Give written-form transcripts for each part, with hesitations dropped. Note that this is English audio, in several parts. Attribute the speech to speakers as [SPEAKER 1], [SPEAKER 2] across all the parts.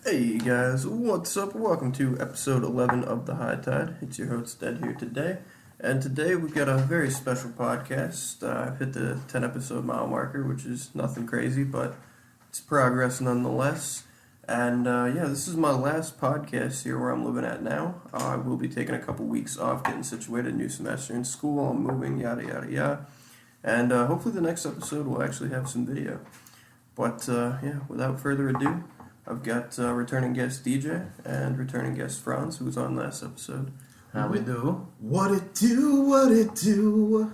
[SPEAKER 1] Hey guys, what's up? Welcome to episode 11 of the Hightide. It's your host Ed here today, and today we've got a very special podcast. I've hit the 10 episode mile marker, which is nothing crazy, but it's progress nonetheless. And this is my last podcast here where I'm living at now. I will be taking a couple weeks off, getting situated, new semester in school, I'm moving, yada yada yada. And hopefully the next episode will actually have some video. But without further ado, I've got returning guest DJ and returning guest Franz, who was on last episode.
[SPEAKER 2] How we do?
[SPEAKER 3] What it do?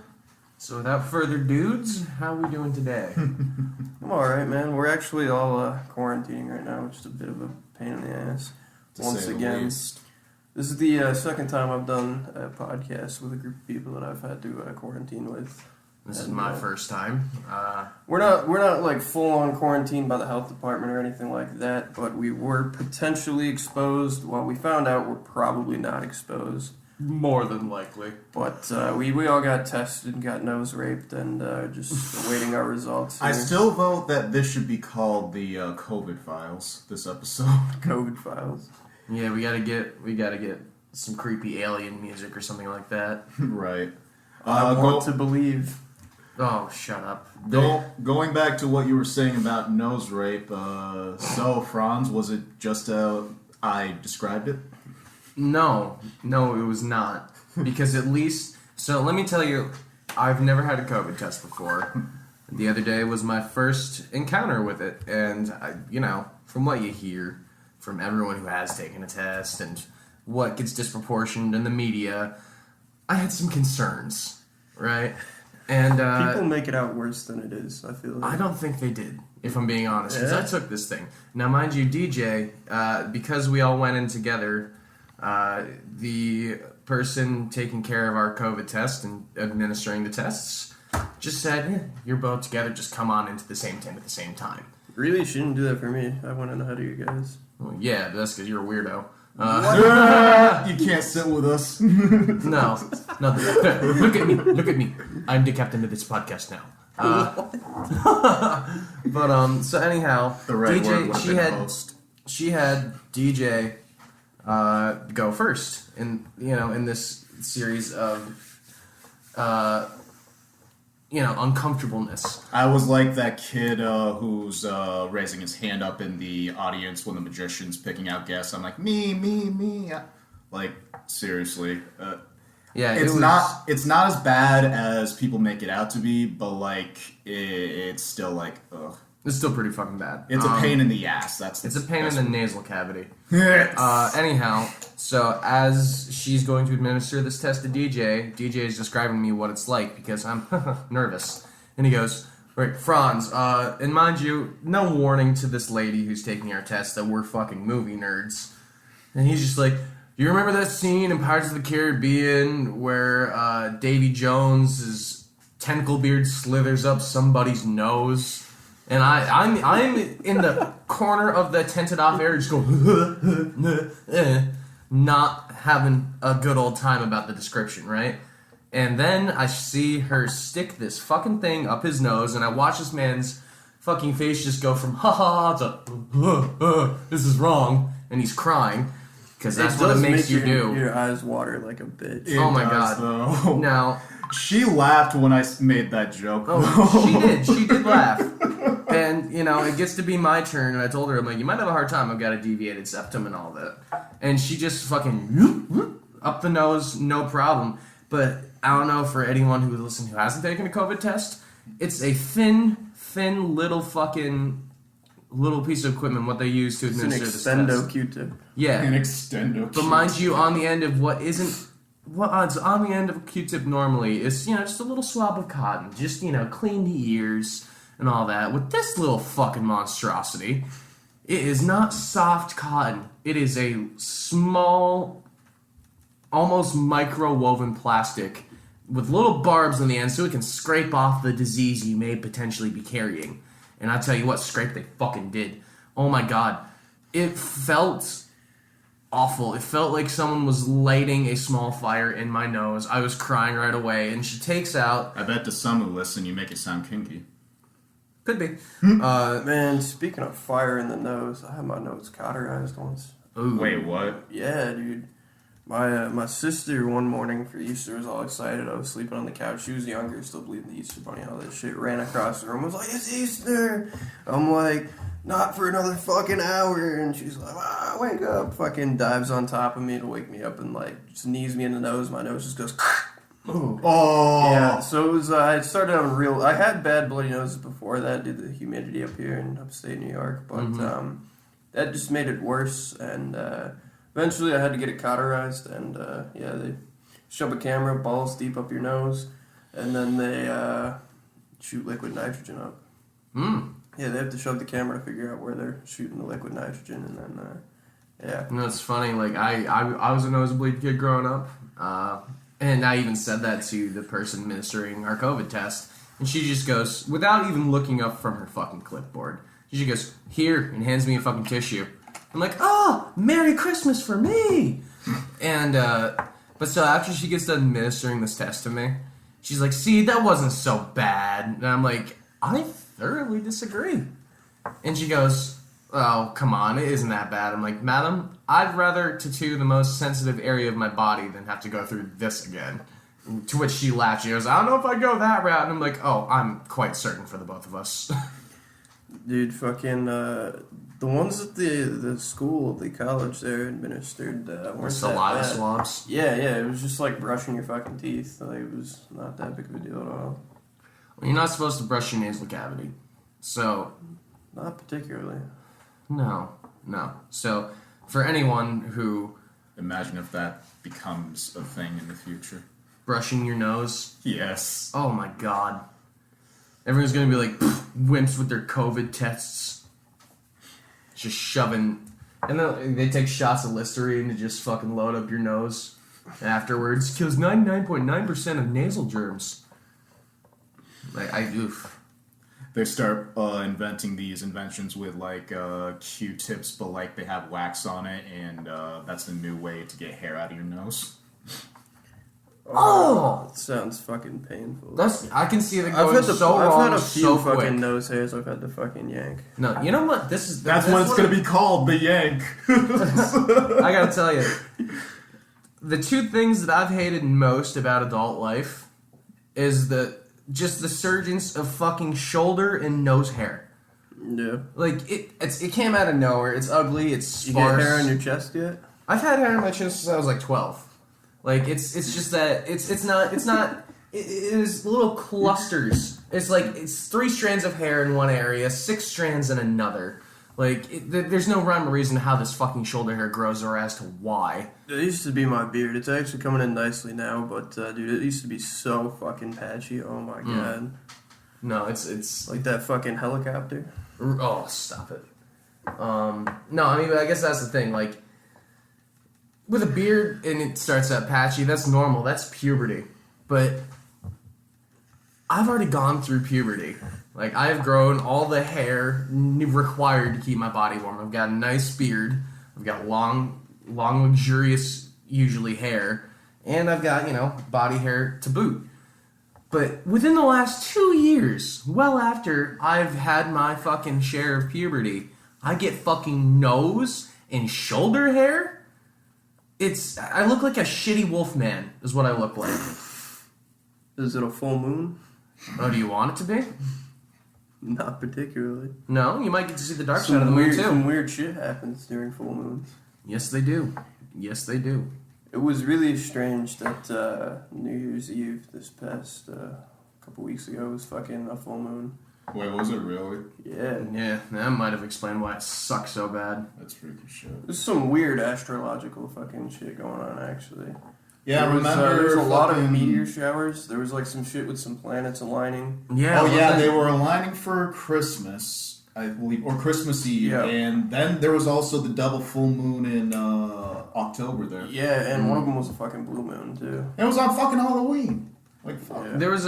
[SPEAKER 2] So without further dudes, how we doing today?
[SPEAKER 1] I'm alright, man. We're actually all quarantining right now, which is a bit of a pain in the ass. Once again, this is the second time I've done a podcast with a group of people that I've had to quarantine with.
[SPEAKER 2] This is my first time.
[SPEAKER 1] We're not like full on quarantine by the health department or anything like that, but we were potentially exposed. Well, we found out we're probably not exposed.
[SPEAKER 2] More than likely.
[SPEAKER 1] But we all got tested and got nose raped and just awaiting our results here.
[SPEAKER 3] I still vote that this should be called the COVID Files, this episode.
[SPEAKER 1] COVID Files.
[SPEAKER 2] Yeah, we gotta get some creepy alien music or something like that.
[SPEAKER 3] Right.
[SPEAKER 1] I want to believe.
[SPEAKER 2] Oh, shut up.
[SPEAKER 3] Going back to what you were saying about nose rape, so Franz, was it just I described it?
[SPEAKER 2] No, it was not. Because at least, so let me tell you, I've never had a COVID test before. The other day was my first encounter with it, and from what you hear from everyone who has taken a test and what gets disproportioned in the media, I had some concerns, right? And
[SPEAKER 1] people make it out worse than it is, I feel like.
[SPEAKER 2] I don't think they did, if I'm being honest, because I took this thing. Now, mind you, DJ, because we all went in together, the person taking care of our COVID test and administering the tests just said, you're both together, just come on into the same tent at the same time.
[SPEAKER 1] Really? She didn't do that for me. I went in ahead of you guys.
[SPEAKER 2] Well, yeah, that's because you're a weirdo.
[SPEAKER 3] You can't sit with us.
[SPEAKER 2] No. Look at me. I'm the captain of this podcast now. But so anyhow,
[SPEAKER 3] The right word
[SPEAKER 2] DJ,
[SPEAKER 3] would have been host.
[SPEAKER 2] she had DJ go first in this series of uncomfortableness.
[SPEAKER 3] I was like that kid who's raising his hand up in the audience when the magician's picking out guests. I'm like, me. Like, seriously.
[SPEAKER 2] Yeah,
[SPEAKER 3] It's not as bad as people make it out to be, but like it's still like ugh.
[SPEAKER 2] It's still pretty fucking bad.
[SPEAKER 3] It's a pain in the ass.
[SPEAKER 2] It's a pain in the nasal cavity. Anyhow, so as she's going to administer this test to DJ is describing to me what it's like because I'm nervous. And he goes, right, Franz, and mind you, no warning to this lady who's taking our test that we're fucking movie nerds. And he's just like, you remember that scene in Pirates of the Caribbean where Davy Jones' tentacle beard slithers up somebody's nose? And I'm in the corner of the tented off area just going, not having a good old time about the description, right? And then I see her stick this fucking thing up his nose, and I watch this man's fucking face just go from ha to this is wrong, and he's crying. Because that's what it makes you do.
[SPEAKER 1] Your eyes water like a bitch.
[SPEAKER 2] Oh my god.
[SPEAKER 3] Though.
[SPEAKER 2] Now,
[SPEAKER 3] she laughed when I made that joke.
[SPEAKER 2] Oh, she did laugh. And, it gets to be my turn, and I told her, I'm like, you might have a hard time, I've got a deviated septum and all that. And she just fucking up the nose, no problem. But I don't know for anyone who listens who hasn't taken a COVID test, it's a thin little piece of equipment, what they use to administer this test.
[SPEAKER 1] An extendo Q-tip.
[SPEAKER 2] Yeah.
[SPEAKER 3] An extendo Q-tip.
[SPEAKER 2] But mind you, on the end of what's on the end of a Q-tip normally is, just a little swab of cotton. Just, clean the ears and all that. With this little fucking monstrosity, it is not soft cotton. It is a small, almost micro-woven plastic with little barbs on the end so it can scrape off the disease you may potentially be carrying. And I tell you what, scrape they fucking did. Oh my god. It felt awful. It felt like someone was lighting a small fire in my nose. I was crying right away. And she takes out...
[SPEAKER 3] I bet to some who listen, you make it sound kinky.
[SPEAKER 2] Could be.
[SPEAKER 1] Man, speaking of fire in the nose, I had my nose cauterized once.
[SPEAKER 2] Ooh.
[SPEAKER 3] Wait, what?
[SPEAKER 1] Yeah, dude. My sister one morning for Easter was all excited. I was sleeping on the couch. She was younger, still believed in the Easter Bunny, all that shit. Ran across the room, was like, "It's Easter!" I'm like, "Not for another fucking hour." And she's like, "Wake up!" Fucking dives on top of me to wake me up and like sneeze me in the nose. My nose just goes.
[SPEAKER 2] Ooh.
[SPEAKER 3] Oh!
[SPEAKER 1] Yeah, so it was. I started having real. I had bad bloody noses before that due to the humidity up here in upstate New York, but that just made it worse. And eventually, I had to get it cauterized. And they shove a camera balls deep up your nose, and then they shoot liquid nitrogen up. Yeah, they have to shove the camera to figure out where they're shooting the liquid nitrogen, and then yeah.
[SPEAKER 2] You know, it's funny. Like I was a nosebleed kid growing up. And I even said that to the person administering our COVID test. And she just goes, without even looking up from her fucking clipboard, she just goes, "Here," and hands me a fucking tissue. I'm like, "Oh, Merry Christmas for me!" And, but so after she gets done administering this test to me, she's like, "See, that wasn't so bad." And I'm like, "I thoroughly disagree." And she goes, "Oh, come on, it isn't that bad." I'm like, "Madam, I'd rather tattoo the most sensitive area of my body than have to go through this again." To which she laughed. She goes, "I don't know if I'd go that route." And I'm like, "Oh, I'm quite certain for the both of us."
[SPEAKER 1] Dude, fucking, the ones at the school, the college there administered, weren't
[SPEAKER 2] Saliva
[SPEAKER 1] that bad.
[SPEAKER 2] swabs.
[SPEAKER 1] Yeah, it was just like brushing your fucking teeth. Like, it was not that big of a deal at all.
[SPEAKER 2] Well, you're not supposed to brush your nasal cavity. So,
[SPEAKER 1] Not particularly.
[SPEAKER 2] no. So, for anyone who
[SPEAKER 3] Imagine if that becomes a thing in the future.
[SPEAKER 2] brushing your nose,
[SPEAKER 3] Yes.
[SPEAKER 2] oh my god. Everyone's gonna be like wimps with their COVID tests. Just shoving. And then they take shots of Listerine to just fucking load up your nose. Afterwards, kills 99.9% of nasal germs. Like, oof.
[SPEAKER 3] They start inventing these inventions with like Q-tips, but like they have wax on it, and that's the new way to get hair out of your nose.
[SPEAKER 2] Oh!
[SPEAKER 1] It sounds fucking painful.
[SPEAKER 2] I can see it
[SPEAKER 1] I've
[SPEAKER 2] going
[SPEAKER 1] had
[SPEAKER 2] wrong
[SPEAKER 1] a few
[SPEAKER 2] so
[SPEAKER 1] fucking
[SPEAKER 2] quick.
[SPEAKER 1] nose hairs I've had to fucking yank.
[SPEAKER 2] No, you know what?
[SPEAKER 3] That's what it's gonna be called, the yank.
[SPEAKER 2] I gotta tell you, the two things that I've hated most about adult life is just the surgence of fucking shoulder and nose hair.
[SPEAKER 1] Yeah.
[SPEAKER 2] Like it came out of nowhere. It's ugly. It's
[SPEAKER 1] You
[SPEAKER 2] sparse.
[SPEAKER 1] get hair on your chest yet?
[SPEAKER 2] I've had hair on my chin since I was like 12. Like it's just that it's not it is little clusters. It's 3 strands of hair in one area, 6 strands in another. Like there's no rhyme or reason how this fucking shoulder hair grows or as to why.
[SPEAKER 1] It used to be my beard. It's actually coming in nicely now, but dude, it used to be so fucking patchy. Oh my god.
[SPEAKER 2] No, it's
[SPEAKER 1] Like that fucking helicopter.
[SPEAKER 2] oh, stop it. No, I mean I guess that's the thing. Like with a beard and it starts out patchy, that's normal. That's puberty. But I've already gone through puberty. Like, I have grown all the hair required to keep my body warm. I've got a nice beard. I've got long, luxurious, usually hair. And I've got, body hair to boot. But within the last 2 years, well after I've had my fucking share of puberty, I get fucking nose and shoulder hair. I look like a shitty wolf man, is what I look like.
[SPEAKER 1] Is it a full moon?
[SPEAKER 2] Oh, do you want it to be?
[SPEAKER 1] Not particularly.
[SPEAKER 2] No, you might get to see the dark side of the moon
[SPEAKER 1] Some
[SPEAKER 2] too.
[SPEAKER 1] weird shit happens during full moons.
[SPEAKER 2] Yes, they do. Yes, they do.
[SPEAKER 1] It was really strange that New Year's Eve this past couple weeks ago was fucking a full moon.
[SPEAKER 3] Wait, was it really?
[SPEAKER 1] Yeah.
[SPEAKER 2] Yeah, that might have explained why it sucks so bad.
[SPEAKER 3] That's freaky shit.
[SPEAKER 1] There's some weird astrological fucking shit going on, actually.
[SPEAKER 3] Yeah,
[SPEAKER 1] there was,
[SPEAKER 3] remember
[SPEAKER 1] there was a lot of
[SPEAKER 3] fucking-
[SPEAKER 1] meteor showers. There was like some shit with some planets aligning.
[SPEAKER 2] Yeah.
[SPEAKER 3] Oh
[SPEAKER 2] well,
[SPEAKER 3] yeah,
[SPEAKER 2] then-
[SPEAKER 3] they were aligning for Christmas, I believe, or Christmas Eve,
[SPEAKER 1] Yeah.
[SPEAKER 3] and then there was also the double full moon in October there.
[SPEAKER 1] Yeah, and one of them was a fucking blue moon too.
[SPEAKER 3] And it was on fucking Halloween. Like fuck.
[SPEAKER 1] Yeah.
[SPEAKER 2] There was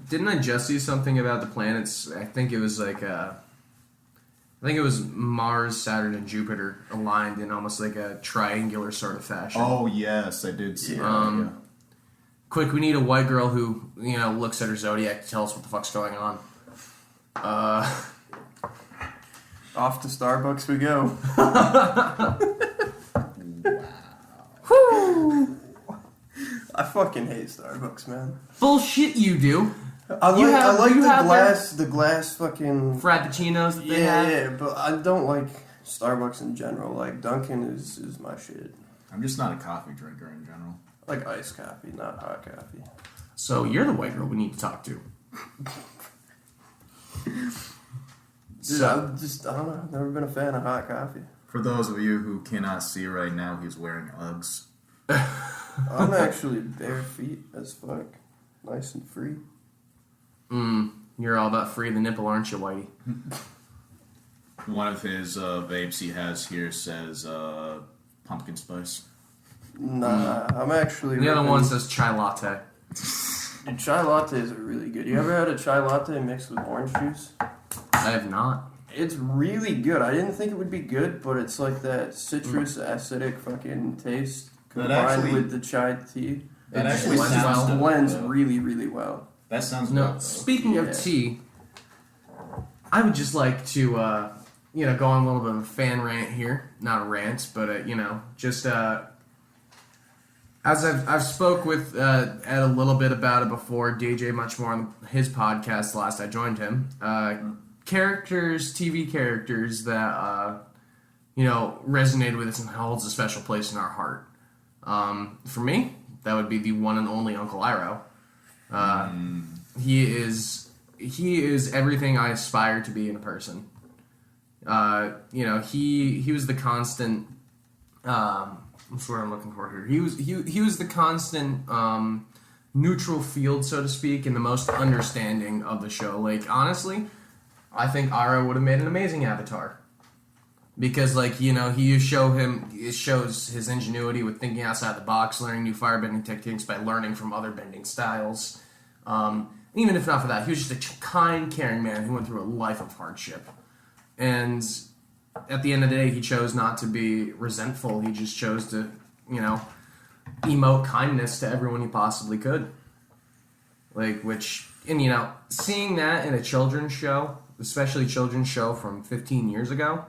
[SPEAKER 2] didn't I just see something about the planets? I think it was like I think it was Mars, Saturn, and Jupiter aligned in almost like a triangular sort of fashion.
[SPEAKER 3] Oh yes, I did see that. Yeah.
[SPEAKER 2] Quick, we need a white girl who looks at her zodiac to tell us what the fuck's going on.
[SPEAKER 1] Off to Starbucks we go.
[SPEAKER 2] Whew.
[SPEAKER 1] I fucking hate Starbucks, man.
[SPEAKER 2] Bullshit, you do.
[SPEAKER 1] I like
[SPEAKER 2] you have
[SPEAKER 1] the glass fucking
[SPEAKER 2] Frappuccinos that they have.
[SPEAKER 1] yeah, but I don't like Starbucks in general. Like Dunkin' is my shit.
[SPEAKER 3] I'm just not a coffee drinker in general.
[SPEAKER 1] I like iced coffee, not hot coffee.
[SPEAKER 2] So you're the white girl we need to talk to.
[SPEAKER 1] Dude, I don't know. I've never been a fan of hot coffee.
[SPEAKER 3] For those of you who cannot see right now, he's wearing Uggs.
[SPEAKER 1] I'm actually bare feet as fuck. Nice and free.
[SPEAKER 2] You're all about free the nipple, aren't you, Whitey?
[SPEAKER 3] One of his vapes he has here says pumpkin spice.
[SPEAKER 1] Nah, I'm actually...
[SPEAKER 2] The other one says chai latte.
[SPEAKER 1] Dude, chai lattes are really good. You ever had a chai latte mixed with orange juice?
[SPEAKER 2] I have not.
[SPEAKER 1] It's really good. I didn't think it would be good, but it's like that citrus acidic fucking taste combined with the chai tea.
[SPEAKER 3] That
[SPEAKER 1] It
[SPEAKER 3] actually
[SPEAKER 1] just
[SPEAKER 3] sounds good,
[SPEAKER 1] blends
[SPEAKER 3] though.
[SPEAKER 1] really, really well.
[SPEAKER 3] That sounds
[SPEAKER 2] No,
[SPEAKER 3] good, though.
[SPEAKER 2] speaking
[SPEAKER 1] Yeah.
[SPEAKER 2] of tea, I would just like to, go on a little bit of a fan rant here. Not a rant, but, just, as I've spoke with Ed a little bit about it before, DJ much more on his podcast last I joined him. TV characters that, resonated with us and holds a special place in our heart. For me, that would be the one and only Uncle Iroh. He is everything I aspire to be in a person. He was the constant. What's the word I'm looking for here? He was the constant neutral field, so to speak, and the most understanding of the show. Like honestly, I think Iroh would have made an amazing Avatar. Because, it shows his ingenuity with thinking outside the box, learning new firebending techniques by learning from other bending styles. Even if not for that, he was just a kind, caring man who went through a life of hardship. And at the end of the day, he chose not to be resentful. He just chose to, emote kindness to everyone he possibly could. Seeing that in a children's show, especially a children's show from 15 years ago,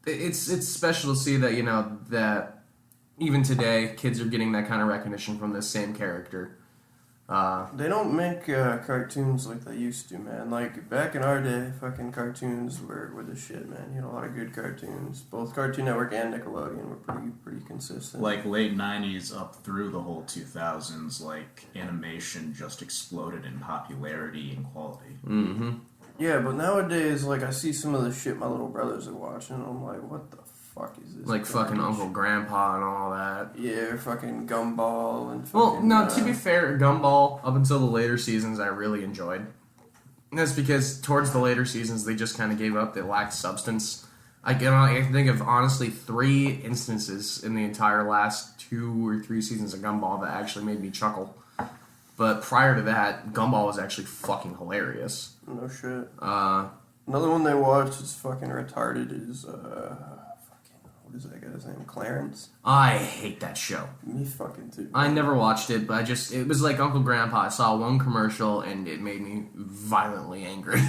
[SPEAKER 2] it's special to see that that even today kids are getting that kind of recognition from this same character.
[SPEAKER 1] They don't make cartoons like they used to, man. Like back in our day, fucking cartoons were the shit, man. You had a lot of good cartoons. Both Cartoon Network and Nickelodeon were pretty consistent.
[SPEAKER 3] Like late 90s up through the whole 2000s, like animation just exploded in popularity and quality.
[SPEAKER 2] Mm-hmm.
[SPEAKER 1] Yeah, but nowadays, like, I see some of the shit my little brothers are watching, and I'm like, what the fuck is this?
[SPEAKER 2] Like fucking
[SPEAKER 1] garbage?
[SPEAKER 2] Uncle Grandpa and all that.
[SPEAKER 1] Yeah, fucking Gumball and fucking...
[SPEAKER 2] Well, no, to be fair, Gumball, up until the later seasons, I really enjoyed. And that's because towards the later seasons, they just kind of gave up. They lacked substance. I can think of, honestly, 3 instances in the entire last 2 or 3 seasons of Gumball that actually made me chuckle. But prior to that, Gumball was actually fucking hilarious.
[SPEAKER 1] No shit.
[SPEAKER 2] Another
[SPEAKER 1] one they watched is fucking retarded is, what is that guy's name? Clarence?
[SPEAKER 2] I hate that show.
[SPEAKER 1] Me fucking too.
[SPEAKER 2] I never watched it, but it was like Uncle Grandpa. I saw one commercial and it made me violently angry.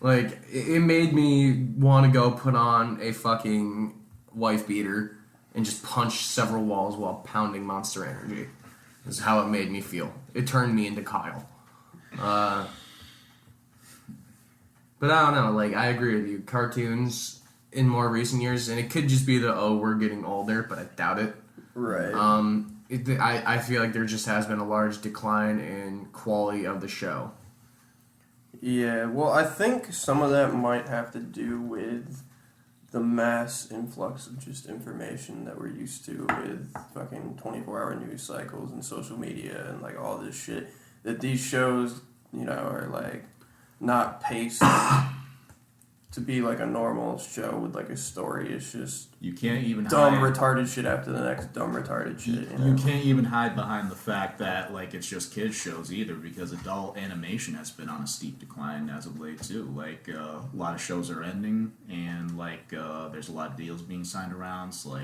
[SPEAKER 2] It made me want to go put on a fucking wife beater and just punch several walls while pounding Monster Energy. Is how it made me feel. It turned me into Kyle. But I don't know, I agree with you. Cartoons in more recent years, and it could just be we're getting older, but I doubt it.
[SPEAKER 1] Right.
[SPEAKER 2] I feel like there just has been a large decline in quality of the show.
[SPEAKER 1] Yeah, well, I think some of that might have to do with the mass influx of just information that we're used to with fucking 24-hour news cycles and social media and, all this shit. That these shows, are, not paced to be, a normal show with, a story. It's just
[SPEAKER 3] You can't even
[SPEAKER 1] dumb,
[SPEAKER 3] hide.
[SPEAKER 1] retarded shit after the next dumb, retarded shit.
[SPEAKER 3] You can't even hide behind the fact that it's just kids shows either, because adult animation has been on a steep decline as of late too. A lot of shows are ending, and there's a lot of deals being signed around. So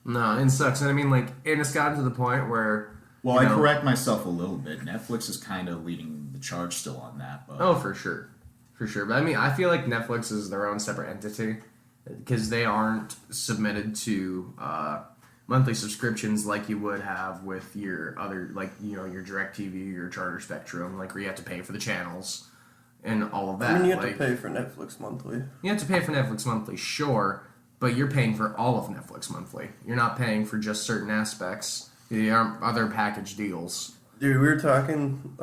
[SPEAKER 2] No, it sucks. And I mean, and it's gotten to the point where
[SPEAKER 3] Well, I correct myself a little bit. Netflix is kind of leading the charge still on that. But.
[SPEAKER 2] Oh, for sure. For sure. But I mean, I feel like Netflix is their own separate entity because they aren't submitted to monthly subscriptions like you would have with your other, like, you know, your DirecTV, your Charter Spectrum, like where you have to pay for the channels and all of that.
[SPEAKER 1] I mean, you have
[SPEAKER 2] like,
[SPEAKER 1] to pay for Netflix monthly.
[SPEAKER 2] You have to pay for Netflix monthly, sure, but you're paying for all of Netflix monthly. You're not paying for just certain aspects. There are other package deals.
[SPEAKER 1] Dude, we were talking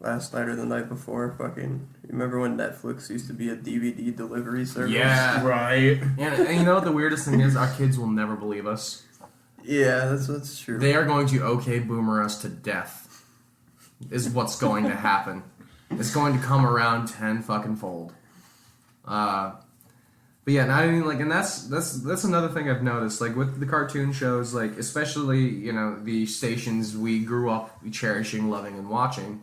[SPEAKER 1] last night or the night before. Fucking, you remember when Netflix used to be a DVD delivery service?
[SPEAKER 2] Yeah.
[SPEAKER 3] Right.
[SPEAKER 2] And you know what the weirdest thing is? Our kids will never believe us.
[SPEAKER 1] Yeah, that's true.
[SPEAKER 2] They are going to okay boomer us to death. Is what's going to happen. It's going to come around 10 fucking fold. But yeah, and I mean, like, and that's another thing I've noticed, like, with the cartoon shows, like, especially, you know, the stations we grew up cherishing, loving, and watching,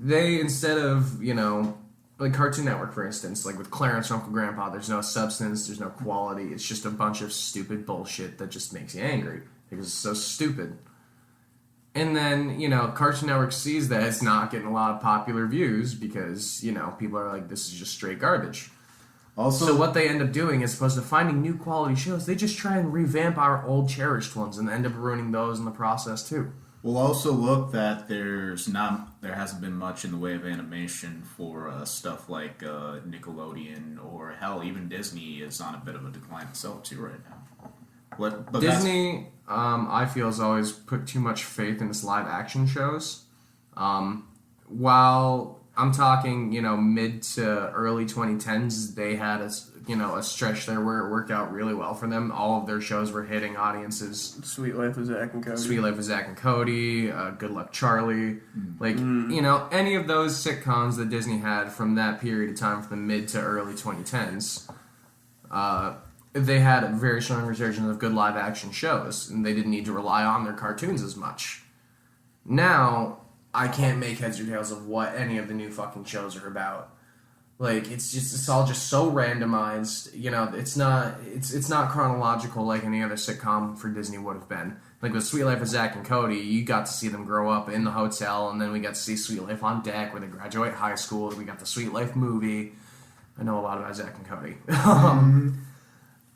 [SPEAKER 2] they, instead of, you know, like Cartoon Network, for instance, like with Clarence Uncle Grandpa, there's no substance, there's no quality, it's just a bunch of stupid bullshit that just makes you angry, because it's so stupid. And then, you know, Cartoon Network sees that it's not getting a lot of popular views, because, you know, people are like, this is just straight garbage.
[SPEAKER 3] Also,
[SPEAKER 2] So what they end up doing, as opposed to finding new quality shows, they just try and revamp our old cherished ones and end up ruining those in the process too.
[SPEAKER 3] we'll also look that there hasn't been much in the way of animation for stuff like Nickelodeon or hell, even Disney is on a bit of a decline itself too right now. But
[SPEAKER 2] Disney, I feel, has always put too much faith in its live action shows. While I'm talking, you know, mid to early 2010s, they had a stretch there where it worked out really well for them. All of their shows were hitting audiences.
[SPEAKER 1] Sweet Life of Zack and Cody.
[SPEAKER 2] Sweet Life of Zack and Cody, Good Luck Charlie. You know, any of those sitcoms that Disney had from that period of time, from the mid to early 2010s, they had a very strong resurgence of good live action shows, and they didn't need to rely on their cartoons as much. Now, I can't make heads or tails of what any of the new fucking shows are about. Like, it's all just so randomized. You know, it's not chronological like any other sitcom for Disney would have been. Like with Sweet Life of Zack and Cody, you got to see them grow up in the hotel, and then we got to see Sweet Life on Deck where they graduate high school. We got the Sweet Life movie. I know a lot about Zack and Cody.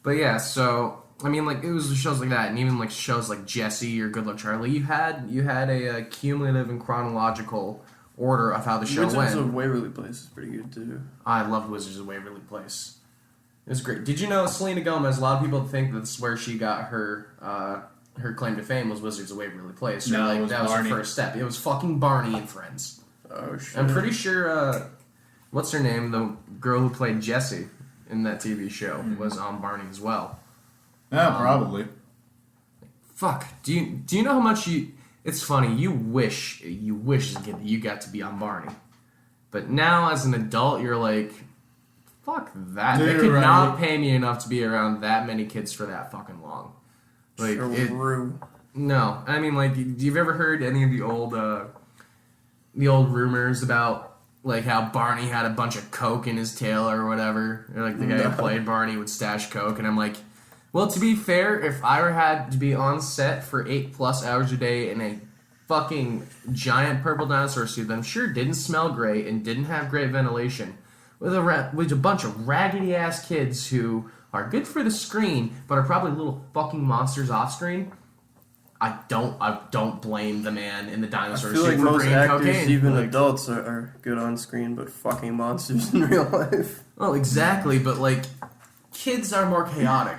[SPEAKER 2] But yeah, so I mean, like, it was shows like that, and even like shows like Jessie or Good Luck Charlie. You had a cumulative and chronological order of how the show
[SPEAKER 1] Wizards
[SPEAKER 2] went.
[SPEAKER 1] of Waverly Place is pretty good too.
[SPEAKER 2] I loved Wizards of Waverly Place. It was great. Did you know Selena Gomez? A lot of people think that's where she got her claim to fame was Wizards of Waverly Place.
[SPEAKER 3] No,
[SPEAKER 2] like,
[SPEAKER 3] it was
[SPEAKER 2] that was
[SPEAKER 3] Barney.
[SPEAKER 2] her first step. It was fucking Barney and Friends.
[SPEAKER 1] Oh shit!
[SPEAKER 2] I'm pretty sure. What's her name? The girl who played Jessie in that TV show was on Barney as well.
[SPEAKER 3] yeah, probably.
[SPEAKER 2] Fuck. Do you know how much you? It's funny. You wish as a kid that you got to be on Barney, but now as an adult, you're like, fuck that. They could not pay me enough to be around that many kids for that fucking long. Like
[SPEAKER 1] True.
[SPEAKER 2] no. I mean, like, you've ever heard any of the old rumors about like how Barney had a bunch of coke in his tail or whatever? Or, like, the guy who played Barney would stash coke, and I'm like, well, to be fair, if I had to be on set for 8+ hours a day in a fucking giant purple dinosaur suit that I'm sure didn't smell great and didn't have great ventilation, with a bunch of raggedy ass kids who are good for the screen but are probably little fucking monsters off screen, I don't blame the man in the
[SPEAKER 1] I
[SPEAKER 2] dinosaur
[SPEAKER 1] feel
[SPEAKER 2] suit
[SPEAKER 1] like
[SPEAKER 2] for
[SPEAKER 1] most
[SPEAKER 2] bringing
[SPEAKER 1] actors,
[SPEAKER 2] cocaine.
[SPEAKER 1] even
[SPEAKER 2] Like,
[SPEAKER 1] adults, are good on screen, but fucking monsters in real life.
[SPEAKER 2] well, exactly, but like, kids are more chaotic.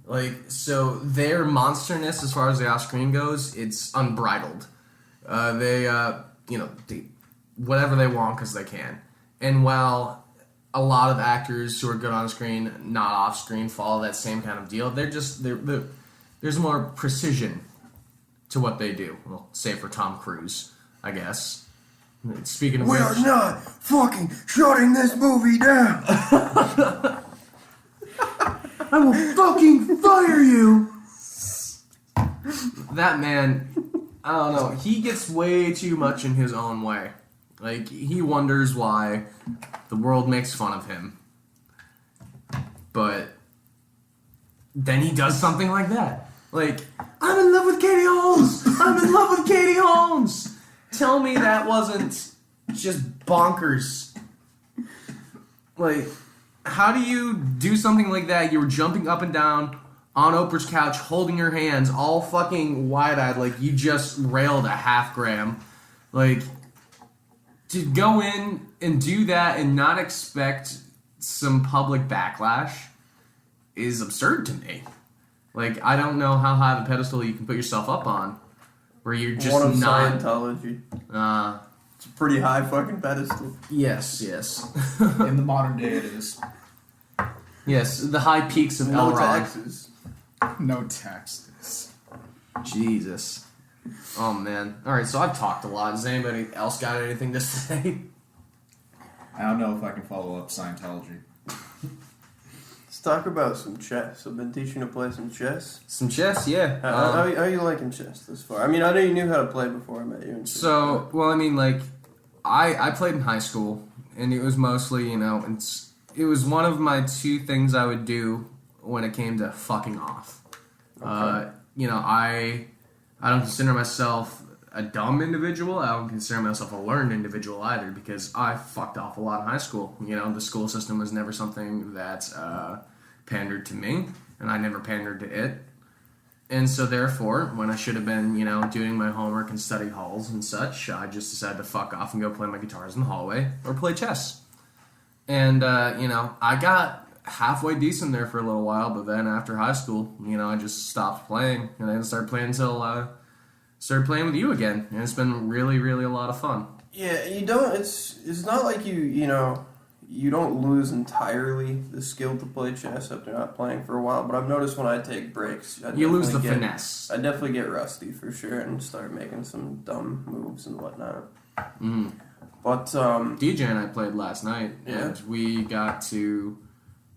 [SPEAKER 2] Like, so their monsterness, as far as the off-screen goes, it's unbridled. They whatever they want because they can. And while a lot of actors who are good on screen, not off-screen, follow that same kind of deal, there's more precision to what they do. Well, say for Tom Cruise, I guess. Speaking of
[SPEAKER 1] We
[SPEAKER 2] which,
[SPEAKER 1] are not fucking shutting this movie down.
[SPEAKER 2] I will fucking fire you! That man, I don't know, he gets way too much in his own way. Like, he wonders why the world makes fun of him. But then he does something like that. Like, I'm in love with Katie Holmes! I'm in love with Katie Holmes! Tell me that wasn't just bonkers. Like, how do you do something like that? You were jumping up and down on Oprah's couch, holding your hands, all fucking wide-eyed, like you just railed a half gram. Like, to go in and do that and not expect some public backlash is absurd to me. Like, I don't know how high of a pedestal you can put yourself up on, where you're just
[SPEAKER 1] one of
[SPEAKER 2] not...
[SPEAKER 1] Scientology. It's a pretty high fucking pedestal.
[SPEAKER 2] Yes.
[SPEAKER 3] In the modern day, it is.
[SPEAKER 2] Yes, the high peaks of
[SPEAKER 1] No
[SPEAKER 2] Elrond.
[SPEAKER 1] taxes.
[SPEAKER 3] No taxes.
[SPEAKER 2] Jesus. Oh, man. All right, so I've talked a lot. Does anybody else got anything to say?
[SPEAKER 3] I don't know if I can follow up Scientology.
[SPEAKER 1] Let's talk about some chess. I've been teaching to play some chess.
[SPEAKER 2] Some chess, yeah.
[SPEAKER 1] How you liking chess this far? I mean, I know you knew how to play before I met you. And shit,
[SPEAKER 2] So, well, I mean, like, I played in high school, and it was mostly, you know, it was one of my two things I would do when it came to fucking off.
[SPEAKER 1] Okay.
[SPEAKER 2] You know, I don't consider myself a dumb individual. I don't consider myself a learned individual either, because I fucked off a lot in high school. You know, the school system was never something that pandered to me, and I never pandered to it. And so therefore, when I should have been, you know, doing my homework and study halls and such, I just decided to fuck off and go play my guitars in the hallway or play chess. And, you know, I got halfway decent there for a little while, but then after high school, you know, I just stopped playing, and I didn't start playing until started playing with you again, and it's been really, really a lot of fun.
[SPEAKER 1] Yeah, you don't. It's not like you know, you don't lose entirely the skill to play chess after not playing for a while. But I've noticed when I take breaks,
[SPEAKER 2] You lose the finesse.
[SPEAKER 1] I definitely get rusty for sure and start making some dumb moves and whatnot.
[SPEAKER 2] Mm.
[SPEAKER 1] But
[SPEAKER 2] DJ and I played last night,
[SPEAKER 1] Yeah.
[SPEAKER 2] and we got to...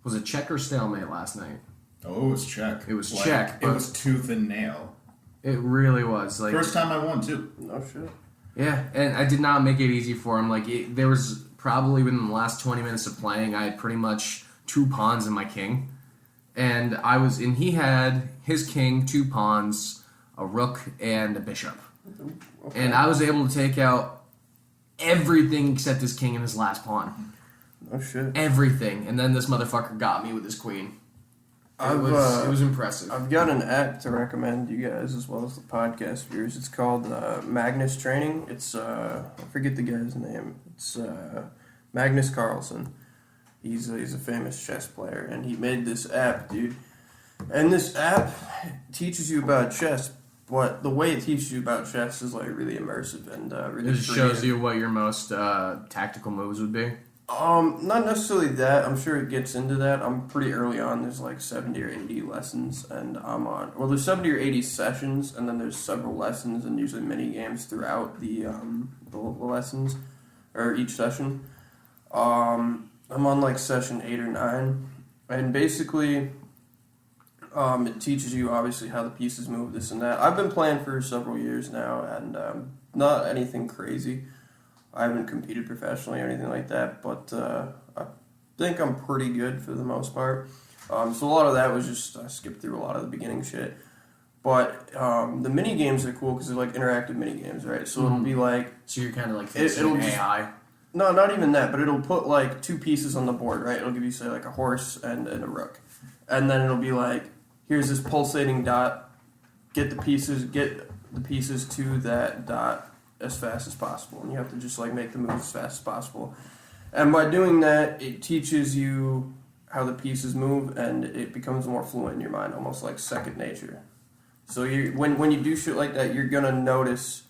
[SPEAKER 2] Was it check or stalemate last night?
[SPEAKER 3] Oh, it was check.
[SPEAKER 2] It was check,
[SPEAKER 3] It
[SPEAKER 2] but-
[SPEAKER 3] was tooth and nail.
[SPEAKER 2] It really was. Like,
[SPEAKER 3] First time I won, too.
[SPEAKER 1] no shit.
[SPEAKER 2] yeah, and I did not make it easy for him. Like, there was probably within the last 20 minutes of playing, I had pretty much 2 pawns and my king. And he had his king, 2 pawns, a rook, and a bishop.
[SPEAKER 1] Okay.
[SPEAKER 2] And I was able to take out everything except his king and his last pawn.
[SPEAKER 1] No shit.
[SPEAKER 2] Everything. And then this motherfucker got me with his queen. It was impressive.
[SPEAKER 1] I've got an app to recommend you guys as well as the podcast viewers. It's called Magnus Training. It's I forget the guy's name. It's Magnus Carlsen. He's a famous chess player, and he made this app, dude. And this app teaches you about chess, but the way it teaches you about chess is like really immersive and really.
[SPEAKER 2] It just shows you what your most tactical moves would be.
[SPEAKER 1] Not necessarily that. I'm sure it gets into that. I'm pretty early on. There's like 70 or 80 lessons, and I'm on. Well, there's 70 or 80 sessions, and then there's several lessons, and usually mini games throughout the lessons or each session. I'm on like session 8 or 9, and basically, it teaches you obviously how the pieces move, this and that. I've been playing for several years now, and not anything crazy. I haven't competed professionally or anything like that, but I think I'm pretty good for the most part. So a lot of that was just, I skipped through a lot of the beginning shit. But the mini games are cool because they're like interactive mini games, right? So it'll be like...
[SPEAKER 2] So you're kind of like
[SPEAKER 1] it'll
[SPEAKER 2] facing
[SPEAKER 1] just-
[SPEAKER 2] AI.
[SPEAKER 1] No, not even that, but it'll put like 2 pieces on the board, right? It'll give you, say, like a horse and a rook. And then it'll be like, here's this pulsating dot, get the pieces to that dot as fast as possible, and you have to just like make the move as fast as possible. And by doing that, it teaches you how the pieces move, and it becomes more fluent in your mind, almost like second nature. So when you do shit like that, you're gonna notice